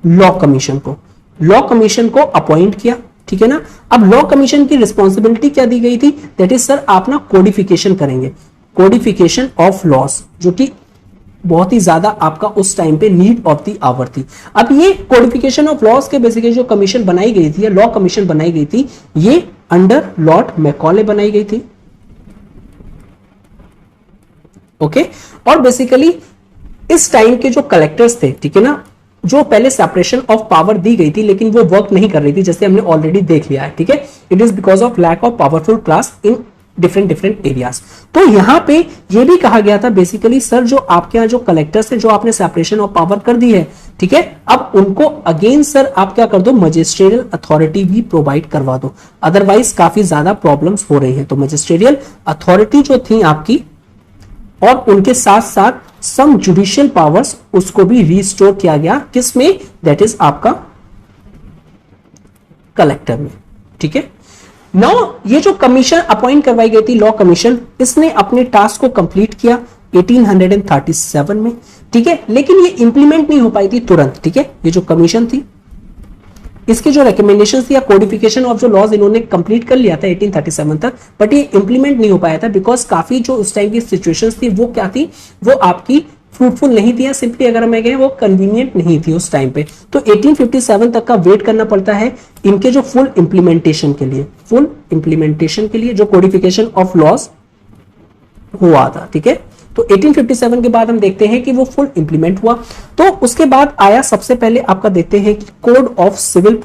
लॉ कमीशन को, लॉ कमीशन को अपॉइंट किया। ठीक है ना, अब लॉ कमीशन की रिस्पॉन्सिबिलिटी क्या दी गई थी, दैट इज सर आप ना कोडिफिकेशन करेंगे, कोडिफिकेशन ऑफ लॉस, जो कि बहुत ही ज्यादा आपका उस टाइम पे नीड ऑफ द आवर थी। अब ये कोडिफिकेशन ऑफ लॉस के बेसिकली जो कमीशन बनाई गई थी, लॉ कमीशन बनाई गई थी, ये अंडर लॉर्ड मैकॉले बनाई गई थी। ओके, और बेसिकली इस टाइम के जो कलेक्टर्स थे, ठीक है ना, जो पहले सेपरेशन ऑफ पावर दी गई थी लेकिन वो वर्क नहीं कर रही थी, जैसे हमने ऑलरेडी देख लिया है। ठीक है, it is because of lack of powerful class in different areas. तो यहां पे ये भी कहा गया था बेसिकली सर जो आपके यहां जो कलेक्टर्स हैं जो आपने सेपरेशन ऑफ पावर कर दी है, ठीक है, अब उनको अगेन सर आप क्या कर दो, मजिस्ट्रियल अथॉरिटी भी प्रोवाइड करवा दो, अदरवाइज काफी ज्यादा प्रॉब्लम्स हो रही है। तो मजिस्ट्रियल अथॉरिटी जो थी आपकी और उनके साथ साथ सम जुडिशियल पावर्स उसको भी रिस्टोर किया गया, किसमें, दैट इज आपका कलेक्टर में, ठीक है। नाउ ये जो कमीशन अपॉइंट करवाई गई थी, लॉ कमीशन, इसने अपने टास्क को कंप्लीट किया 1837 में, ठीक है, लेकिन ये इंप्लीमेंट नहीं हो पाई थी तुरंत, ठीक है। ये जो कमीशन थी, इसके जो रिकमेंडेशन थी या कोडिफिकेशन ऑफ जो लॉज इन्होंने कंप्लीट कर लिया था 1837 तक, बट ये इंप्लीमेंट नहीं हो पाया था बिकॉज काफी जो उस टाइम की सिचुएशंस थी वो क्या थी, वो आपकी फ्रूटफुल नहीं थी, या सिंपली अगर मैं कहें वो कन्वीनियंट नहीं थी उस टाइम पे। तो 1857 तक का वेट करना पड़ता है इनके जो फुल इंप्लीमेंटेशन के लिए जो कोडिफिकेशन ऑफ लॉज हुआ था, ठीक है। तो 1857 के बाद हम देखते हैं कि वो फुल इंप्लीमेंट हुआ। तो उसके बाद आया सबसे पहले आपका देखते हैं कि कोड ऑफ सिविल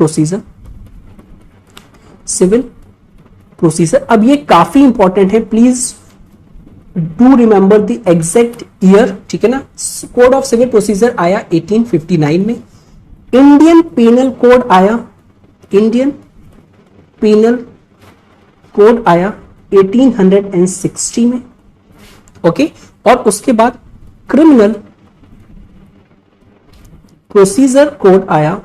प्रोसीजर। अब ये काफी इंपॉर्टेंट है, please do remember the exact year, ठीक है ना। कोड ऑफ सिविल प्रोसीजर आया 1859 में। इंडियन पेनल कोड आया 1860 में, ओके। और उसके बाद क्रिमिनल प्रोसीजर कोड आया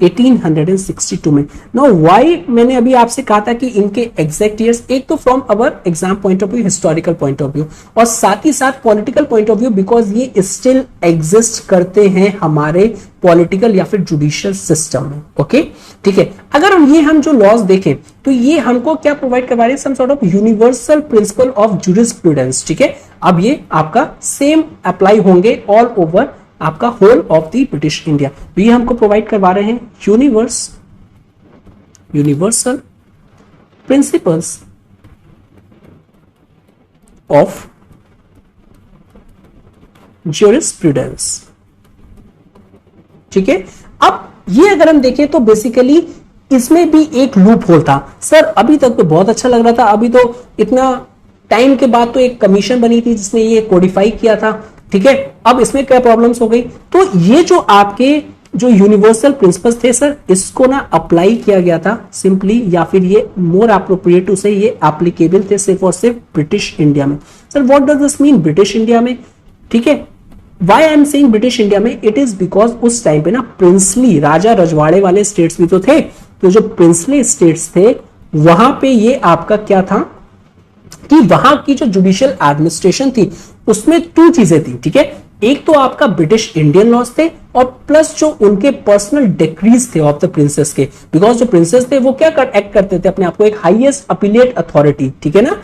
1862 में। नाउ व्हाई मैंने अभी आपसे कहा था कि इनके एग्जैक्ट ईयर्स, एक तो from our exam point of view, historical point of view, और साथ ही साथ political point of view, because ये स्टिल एग्जिस्ट करते हैं हमारे पॉलिटिकल या फिर जुडिशियल सिस्टम में, ओके, ठीक है। अगर हम जो लॉज देखें तो ये हमको क्या प्रोवाइड करवा रहे हैं, some sort of universal principle of jurisprudence, ठीक है। अब ये आपका सेम अप्लाई होंगे ऑल ओवर आपका whole of the British India. तो ये हमको प्रोवाइड करवा रहे हैं यूनिवर्सल प्रिंसिपल्स ऑफ ज्यूरिस्प्रूडेंस, ठीक है। अब ये अगर हम देखें तो बेसिकली इसमें भी एक लूप होल था। सर अभी तक तो बहुत अच्छा लग रहा था, अभी तो इतना टाइम के बाद तो एक कमीशन बनी थी जिसने ये कोडिफाई किया था, ठीक है। अब इसमें क्या प्रॉब्लम्स हो गई, तो ये जो आपके जो यूनिवर्सल प्रिंसिपल्स थे सर, इसको ना अप्लाई किया गया था सिंपली, या फिर ये मोर एप्रोप्रिएट टू से ये एप्लीकेबल थे सिर्फ और सिर्फ ब्रिटिश इंडिया में। Sir what does this mean British India में, ठीक है। Why I am saying British India में, इट इज बिकॉज उस टाइम पे ना प्रिंसली राजा रजवाड़े वाले स्टेट्स भी तो थे, तो जो प्रिंसली स्टेट्स थे वहां पे ये आपका क्या था कि वहां की जो जुडिशियल एडमिनिस्ट्रेशन थी उसमें टू चीजें थी, ठीक है। एक तो आपका ब्रिटिश इंडियन लॉज थे, और प्लस जो उनके पर्सनल डिक्रीज थे ऑफ द प्रिंसेस के, बिकॉज जो प्रिंसेस थे वो क्या एक्ट करते थे अपने आप को एक हाईएस्ट अपीलेट अथॉरिटी, ठीक है ना।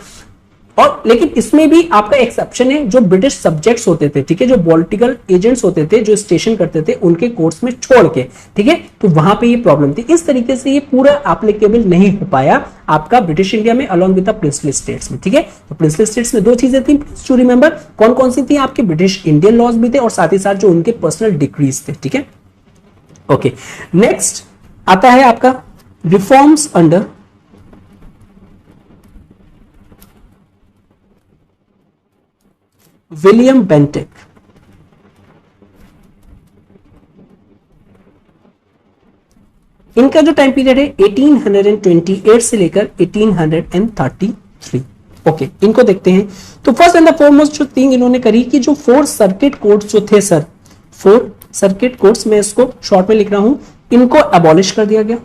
और लेकिन इसमें भी आपका एक्सेप्शन है, जो ब्रिटिश सब्जेक्ट्स होते थे, ठीक है, जो पॉलिटिकल एजेंट्स होते थे जो स्टेशन करते थे उनके कोर्ट्स में छोड़ के, ठीक है, तो वहां पे ये प्रॉब्लम थी। इस तरीके से ये पूरा एप्लीकेबल नहीं हो पाया आपका ब्रिटिश इंडिया में along with the princely states में, ठीक है। तो प्रिंसली स्टेट्स में दो चीजें थी, टू रिमेंबर कौन कौन सी थी, आपके ब्रिटिश इंडियन लॉज भी थे और साथ ही साथ जो उनके पर्सनल डिक्रीज थे, ठीक है। ओके, नेक्स्ट आता है आपका रिफॉर्म्स अंडर विलियम बेंटिक। इनका जो टाइम पीरियड है 1828 से लेकर 1833। ओके, इनको देखते हैं। तो फर्स्ट एंड द फॉरमोस्ट जो थिंग इन्होंने करी कि जो 4 सर्किट कोर्ट्स जो थे सर, 4 सर्किट कोर्ट्स, मैं इसको शॉर्ट में लिख रहा हूं, इनको अबॉलिश कर दिया गया।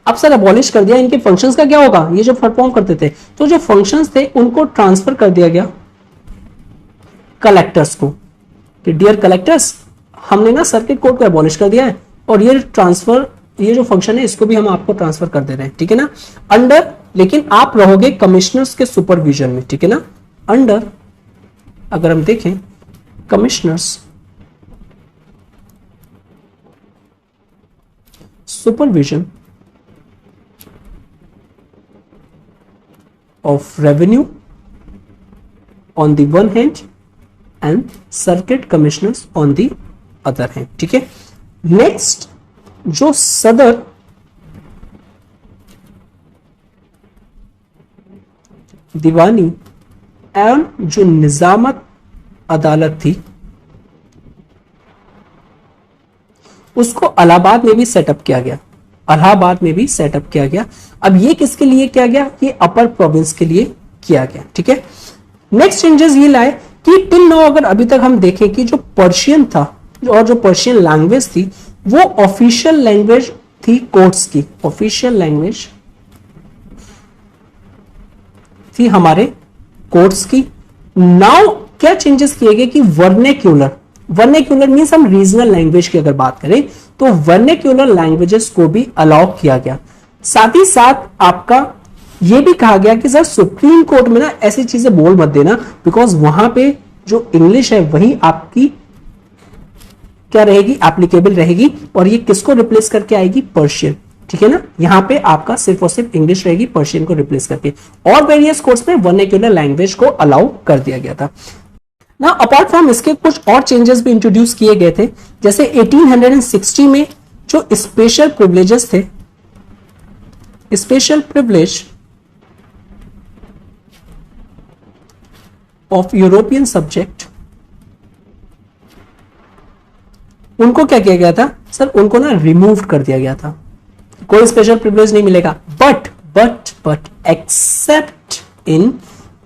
अब सर अबॉलिश कर दिया, इनके फंक्शंस का क्या होगा, ये जो परफॉर्म करते थे, तो जो फंक्शंस थे उनको ट्रांसफर कर दिया गया कलेक्टर्स को, कि डियर कलेक्टर्स हमने ना सर्किट कोर्ट को अबॉलिश कर दिया है और ये ट्रांसफर, ये जो फंक्शन है इसको भी हम आपको ट्रांसफर कर दे रहे हैं, ठीक है ना, अंडर, लेकिन आप रहोगे कमिश्नर्स के सुपरविजन में, ठीक है ना, अंडर, अगर हम देखें commissioners supervision of revenue on the one hand and circuit commissioners on the other hand, ठीक है। नेक्स्ट जो सदर दीवानी एवं जो निजामत अदालत थी उसको इलाहाबाद में भी सेटअप किया गया, इलाहाबाद में भी सेटअप किया गया। अब ये किसके लिए किया गया, ये अपर प्रोविंस के लिए किया गया, ठीक है। नेक्स्ट चेंजेस ये लाए कि टिल नाउ अगर अभी तक हम देखें कि जो पर्शियन था और जो पर्शियन लैंग्वेज थी वो ऑफिशियल लैंग्वेज थी कोर्ट्स की, ऑफिशियल लैंग्वेज थी हमारे कोर्ट्स की। नाउ क्या चेंजेस किए गए कि वर्नेक्यूलर, वर्नेक्यूलर मींस हम रीजनल लैंग्वेज की अगर बात करें तो वर्नेक्यूलर लैंग्वेजेस को भी अलाउ किया गया। साथ ही साथ आपका यह भी कहा गया कि सर सुप्रीम कोर्ट में ना ऐसी चीजें बोल मत देना, बिकॉज वहां पे जो इंग्लिश है वही आपकी क्या रहेगी, एप्लीकेबल रहेगी, और ये किसको रिप्लेस करके आएगी, पर्शियन। ठीक है ना, यहां पे आपका सिर्फ और सिर्फ इंग्लिश रहेगी पर्शियन को रिप्लेस करके, और वेरियस कोर्ट्स में वर्नेक्यूलर लैंग्वेज को अलाउ कर दिया गया था। ना अपार्ट फ्रॉम इसके कुछ और चेंजेस भी इंट्रोड्यूस किए गए थे, जैसे 1860 में जो स्पेशल प्रिविलेजेस थे, special privilege of European subject, उनको क्या किया गया था सर, उनको ना रिमूव कर दिया गया था, कोई स्पेशल प्रिविलेज नहीं मिलेगा, but except in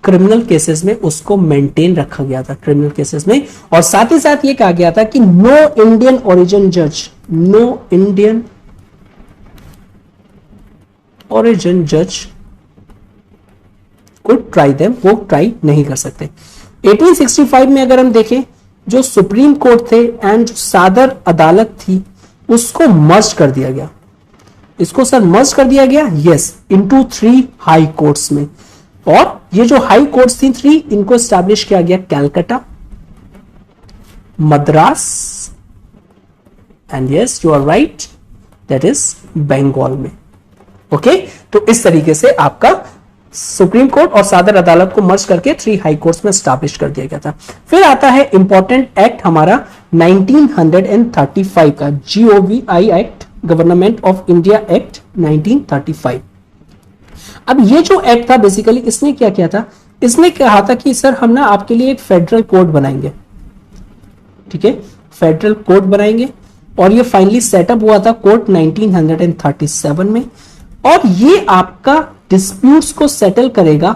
criminal cases में उसको मेंटेन रखा गया था, क्रिमिनल केसेस में। और साथ ही साथ ये कहा गया था कि नो इंडियन ओरिजिन जज, नो इंडियन ओरिजिन जज को ट्राई देम, वो ट्राई नहीं कर सकते। 1865 में अगर हम देखें जो सुप्रीम कोर्ट थे एंड जो सादर अदालत थी उसको मर्ज कर दिया गया, इसको सर मर्ज कर दिया गया, यस, इनटू 3 हाई कोर्ट्स में। और ये जो हाई कोर्ट्स थी 3, इनको एस्टैब्लिश किया गया Calcutta, Madras and yes you are right that is Bengal में। ओके, तो इस तरीके से आपका सुप्रीम कोर्ट और सादर अदालत को मर्ज करके 3 हाई कोर्ट्स में एस्टैब्लिश कर दिया गया था। फिर आता है इंपॉर्टेंट एक्ट हमारा 1935 का, GOVI act, government of India act 1935। अब ये जो एक्ट था बेसिकली इसने क्या किया था, इसने कहा था कि सर हम ना आपके लिए एक फेडरल कोड बनाएंगे, ठीक है, फेडरल कोड बनाएंगे, और ये फाइनली सेटअप हुआ था कोर्ट 1937 में। और ये आपका डिस्प्यूट्स को सेटल करेगा,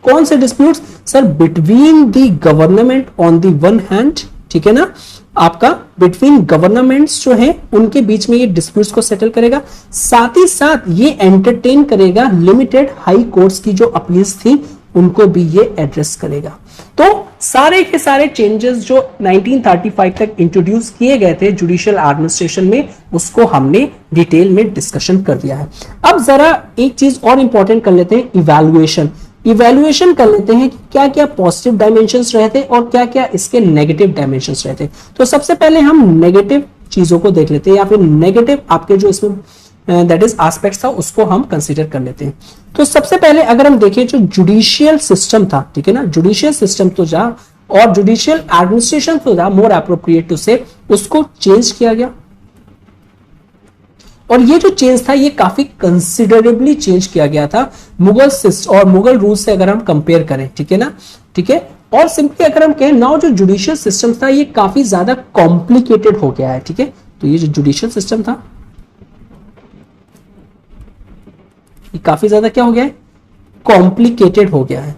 कौन से disputes sir, between the government on the one hand, ठीक है ना, आपका बिटवीन गवर्नमेंट्स जो है उनके बीच में ये डिस्प्यूट्स को सेटल करेगा। साथ ही साथ ये एंटरटेन करेगा लिमिटेड हाई कोर्ट्स की जो अपील्स थी उनको भी ये एड्रेस करेगा। तो सारे के सारे चेंजेस जो 1935 तक इंट्रोड्यूस किए गए थे जुडिशियल एडमिनिस्ट्रेशन में, उसको हमने डिटेल में डिस्कशन कर दिया है। अब जरा एक चीज और इंपॉर्टेंट कर लेते हैं, इवैल्यूएशन। इवैल्यूएशन कर लेते हैं कि क्या क्या पॉजिटिव डायमेंशंस रहते और क्या क्या इसके नेगेटिव डायमेंशंस रहते। तो सबसे पहले हम नेगेटिव चीजों को देख लेते हैं, या फिर नेगेटिव आपके जो इसमें दैट इज एस्पेक्ट्स था उसको हम कंसीडर कर लेते हैं। तो सबसे पहले अगर हम देखें जो जुडिशियल सिस्टम था, ठीक है ना, जुडिशियल सिस्टम तो जा और जुडिशियल एडमिनिस्ट्रेशन तो जा, मोर एप्रोप्रिएट टू से, उसको चेंज किया गया। और ये जो चेंज था ये काफी कंसिडरेबली चेंज किया गया था मुगल सिस्टम और मुगल रूल से अगर हम कंपेयर करें, ठीक है ना, ठीक है। और सिंपली अगर हम कहें नाउ जो जुडिशियल सिस्टम था ये काफी ज्यादा कॉम्प्लिकेटेड हो गया है, ठीक है। तो ये जो जुडिशियल सिस्टम था ये काफी ज्यादा क्या हो गया है, कॉम्प्लिकेटेड हो गया है।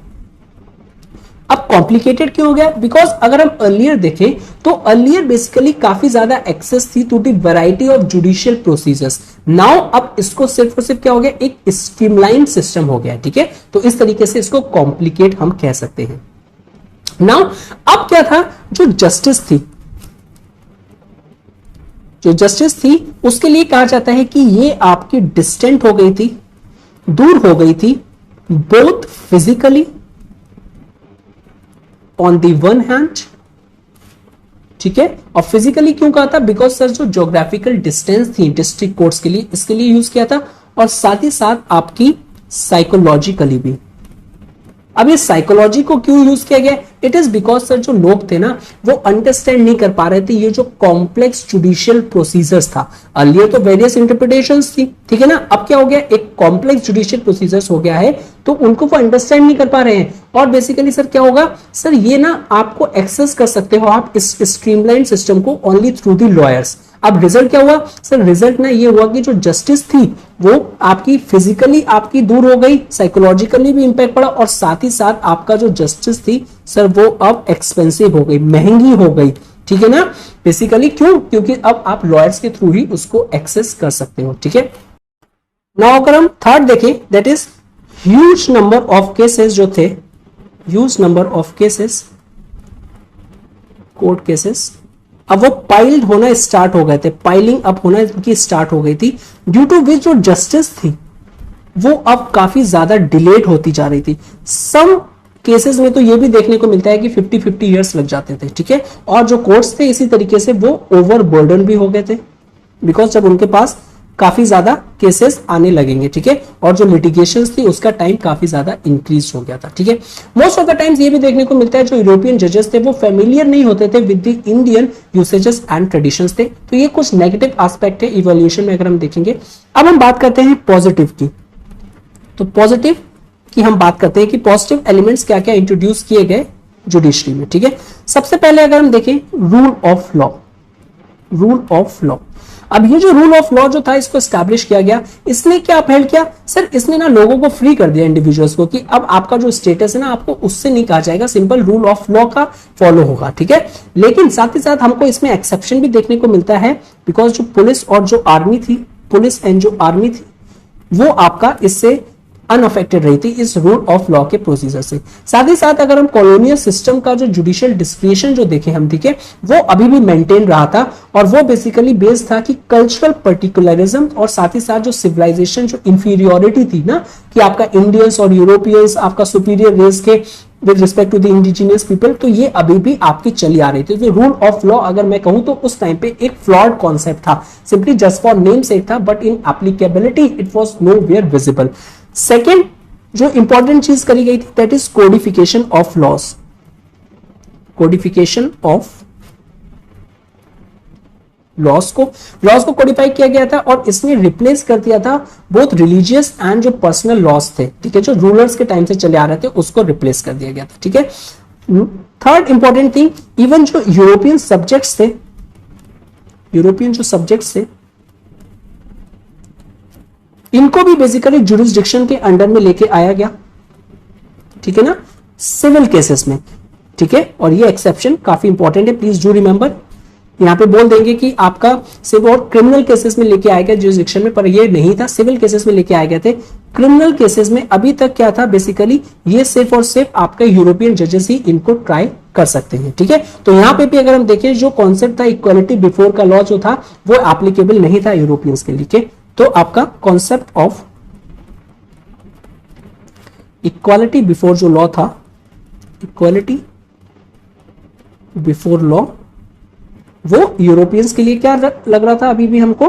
अब कॉम्प्लिकेटेड क्यों हो गया, बिकॉज अगर हम अर्लियर देखें तो अर्लियर बेसिकली काफी ज्यादा एक्सेस थी to the variety of judicial procedures. Now अब इसको सिर्फ और सिर्फ क्या हो गया, एक स्ट्रीमलाइन सिस्टम हो गया, ठीक है। तो इस तरीके से इसको कॉम्प्लिकेट हम कह सकते हैं। नाउ अब क्या था, जो जस्टिस थी, जो जस्टिस थी उसके लिए कहा जाता है कि ये आपकी डिस्टेंट हो गई थी, दूर हो गई थी, both physically on the one hand, ठीक है। और फिजिकली क्यों कहा था, बिकॉज सर जो ज्योग्राफिकल डिस्टेंस थी डिस्ट्रिक्ट कोर्ट्स के लिए, इसके लिए यूज किया था। और साथ ही साथ आपकी साइकोलॉजिकली भी। अब ये साइकोलॉजी को क्यों यूज किया गया, इट इज बिकॉज सर जो लोग थे ना वो अंडरस्टैंड नहीं कर पा रहे थे ये जो कॉम्प्लेक्स जुडिशियल प्रोसीजर्स था। अर्लियर तो वेरियस इंटरप्रिटेशंस थी, ठीक है ना, अब क्या हो गया, एक कॉम्प्लेक्स जुडिशियल प्रोसीजर्स हो गया है, तो उनको वो अंडरस्टैंड नहीं कर पा रहे हैं। और बेसिकली सर क्या होगा, सर ये ना आपको एक्सेस कर सकते हो आप इस स्ट्रीमलाइन सिस्टम को ओनली थ्रू दी लॉयर्स। अब रिजल्ट क्या हुआ सर? रिजल्ट ना ये हुआ कि जो जस्टिस थी वो आपकी फिजिकली आपकी दूर हो गई, साइकोलॉजिकली भी इंपैक्ट पड़ा, और साथ ही साथ आपका जो जस्टिस थी सर वो अब एक्सपेंसिव हो गई, महंगी हो गई, ठीक है ना। बेसिकली क्यों? क्योंकि अब आप लॉयर्स के थ्रू ही उसको एक्सेस कर सकते हो, ठीक है। नाउ अगर हम थर्ड देखें, that is huge number of cases जो थे, huge number of cases, court cases, अब वो पाइल्ड होना स्टार्ट हो गए थे, पाइलिंग अप होना की स्टार्ट हो गई थी, ड्यू टू विच जो जस्टिस थी वो अब काफी ज्यादा डिलेड होती जा रही थी। सम केसेस में तो ये भी देखने को मिलता है कि 50-50 इयर्स लग जाते थे, ठीक है। और जो कोर्ट्स थे इसी तरीके से वो ओवर बर्डन भी हो गए थे, बिकॉज जब उनके पास काफी ज्यादा केसेस आने लगेंगे, ठीक है, और जो लिटिगेशंस थी उसका टाइम काफी ज्यादा इंक्रीज हो गया था, ठीक है। मोस्ट ऑफ द टाइम्स ये भी देखने को मिलता है जो यूरोपियन जजेस थे वो फेमिलियर नहीं होते थे with the Indian usages and traditions थे, तो ये कुछ नेगेटिव एस्पेक्ट है इवोल्यूशन में अगर हम देखेंगे। अब हम बात करते हैं पॉजिटिव की, तो पॉजिटिव की हम बात करते हैं कि पॉजिटिव एलिमेंट्स क्या क्या इंट्रोड्यूस किए गए जुडिशरी में, ठीक है। सबसे पहले अगर हम देखें rule of law, rule of law. अब ये जो रूल ऑफ लॉ जो था इसको एस्टैब्लिश किया गया, इसने क्या अपहेल्ड किया सर? इसने ना लोगों को फ्री कर दिया, इंडिविजुअल्स को, कि अब आपका जो स्टेटस है ना आपको उससे नहीं कहा जाएगा, सिंपल रूल ऑफ लॉ का फॉलो होगा, ठीक है। लेकिन साथ ही साथ हमको इसमें एक्सेप्शन भी देखने को मिलता है, बिकॉज जो पुलिस और जो आर्मी थी, पुलिस एंड जो आर्मी थी वो आपका इससे अनअफेक्टेड रही थी इस रूल ऑफ लॉ के प्रोसीजर से। साथ ही साथ अगर हम कॉलोनियल सिस्टम का जो जुडिशियल डिस्क्रिशन जो देखें हम, ठीक है, वो अभी भी मेंटेन रहा था, और वो बेसिकली बेस्ड था कि कल्चरल पर्टिकुलरिज्म और साथ ही साथ जो सिविलाइजेशन जो इंफीरियोरिटी थी ना, कि आपका इंडियंस और यूरोपियंस आपका सुपीरियर रेस के with respect to the indigenous people, तो ये अभी भी आपकी चली आ रही थी। तो रूल ऑफ लॉ अगर मैं कहूं तो उस टाइम पे एक फ्लॉड कॉन्सेप्ट था, simply just for name sake था, but in applicability it was nowhere visible. Second जो इंपॉर्टेंट चीज करी गई थी that is codification of laws, codification of laws को कोडिफाई किया गया था, और इसने रिप्लेस कर दिया था बोथ रिलीजियस एंड जो पर्सनल लॉस थे, ठीक है, जो रूलर्स के टाइम से चले आ रहे थे उसको रिप्लेस कर दिया गया था, ठीक है। थर्ड इंपॉर्टेंट थिंग, इवन जो यूरोपियन सब्जेक्ट्स थे, यूरोपियन जो सब्जेक्ट्स थे इनको भी बेसिकली जुरिस्डिक्शन के अंडर में लेके आया गया, ठीक है ना, सिविल केसेस में, ठीक है। और ये एक्सेप्शन काफी इंपॉर्टेंट है, प्लीज डू रिमेंबर। यहां पे बोल देंगे कि आपका सिविल और क्रिमिनल केसेस में लेके आया गया जुरिस्डिक्शन में, पर ये नहीं था, सिविल केसेस में लेके आए गए थे। क्रिमिनल केसेस में अभी तक क्या था, बेसिकली ये सिर्फ और सिर्फ आपके यूरोपियन जजेस ही इनको ट्राई कर सकते हैं, ठीक है। तो यहां पे भी अगर हम देखें जो कॉन्सेप्ट था इक्वालिटी बिफोर का लॉ जो था वो एप्लीकेबल नहीं था यूरोपियंस के लिए, तो आपका कॉन्सेप्ट ऑफ इक्वालिटी बिफोर जो लॉ था, इक्वालिटी बिफोर लॉ, वो यूरोपियंस के लिए क्या लग रहा था अभी भी हमको,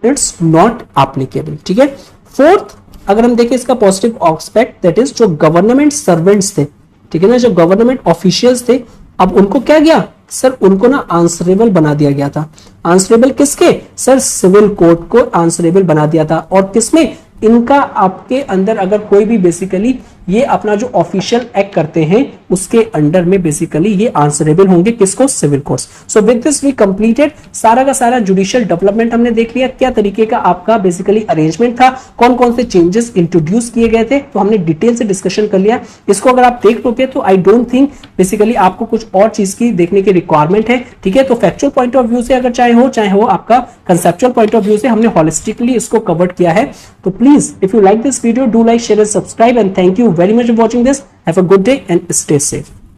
इट्स नॉट एप्लीकेबल, ठीक है। फोर्थ अगर हम देखें इसका पॉजिटिव एस्पेक्ट दैट इज जो गवर्नमेंट सर्वेंट्स थे, ठीक है ना, जो गवर्नमेंट ऑफिशियल्स थे, अब उनको क्या गया सर, उनको ना आंसरेबल बना दिया गया था। आंसरेबल किसके सर? सिविल कोर्ट को आंसरेबल बना दिया था, और किसमें? इनका आपके अंदर अगर कोई भी बेसिकली ये अपना जो ऑफिशियल एक्ट करते हैं उसके अंडर में बेसिकली ये आंसरेबल होंगे, किसको? Civil courts. So with this we completed सारा का सारा जुडिशियल डेवलपमेंट हमने देख लिया, क्या तरीके का आपका बेसिकली अरेंजमेंट था, कौन कौन से चेंजेस इंट्रोड्यूस किए गए थे, तो हमने डिटेल से डिस्कशन कर लिया। इसको अगर आप देख लोगे तो आई डोंट थिंक बेसिकली आपको कुछ और चीज की देखने की रिक्वायरमेंट है, ठीक है। तो फैक्चुअल पॉइंट ऑफ व्यू से अगर चाहे हो आपका कंसेप्चुअल पॉइंट ऑफ व्यू से हमने होलिस्टिकली इसको कवर किया है। तो please if you like this video do like, share and subscribe, and thank you very much for watching this. Have a good day and stay safe.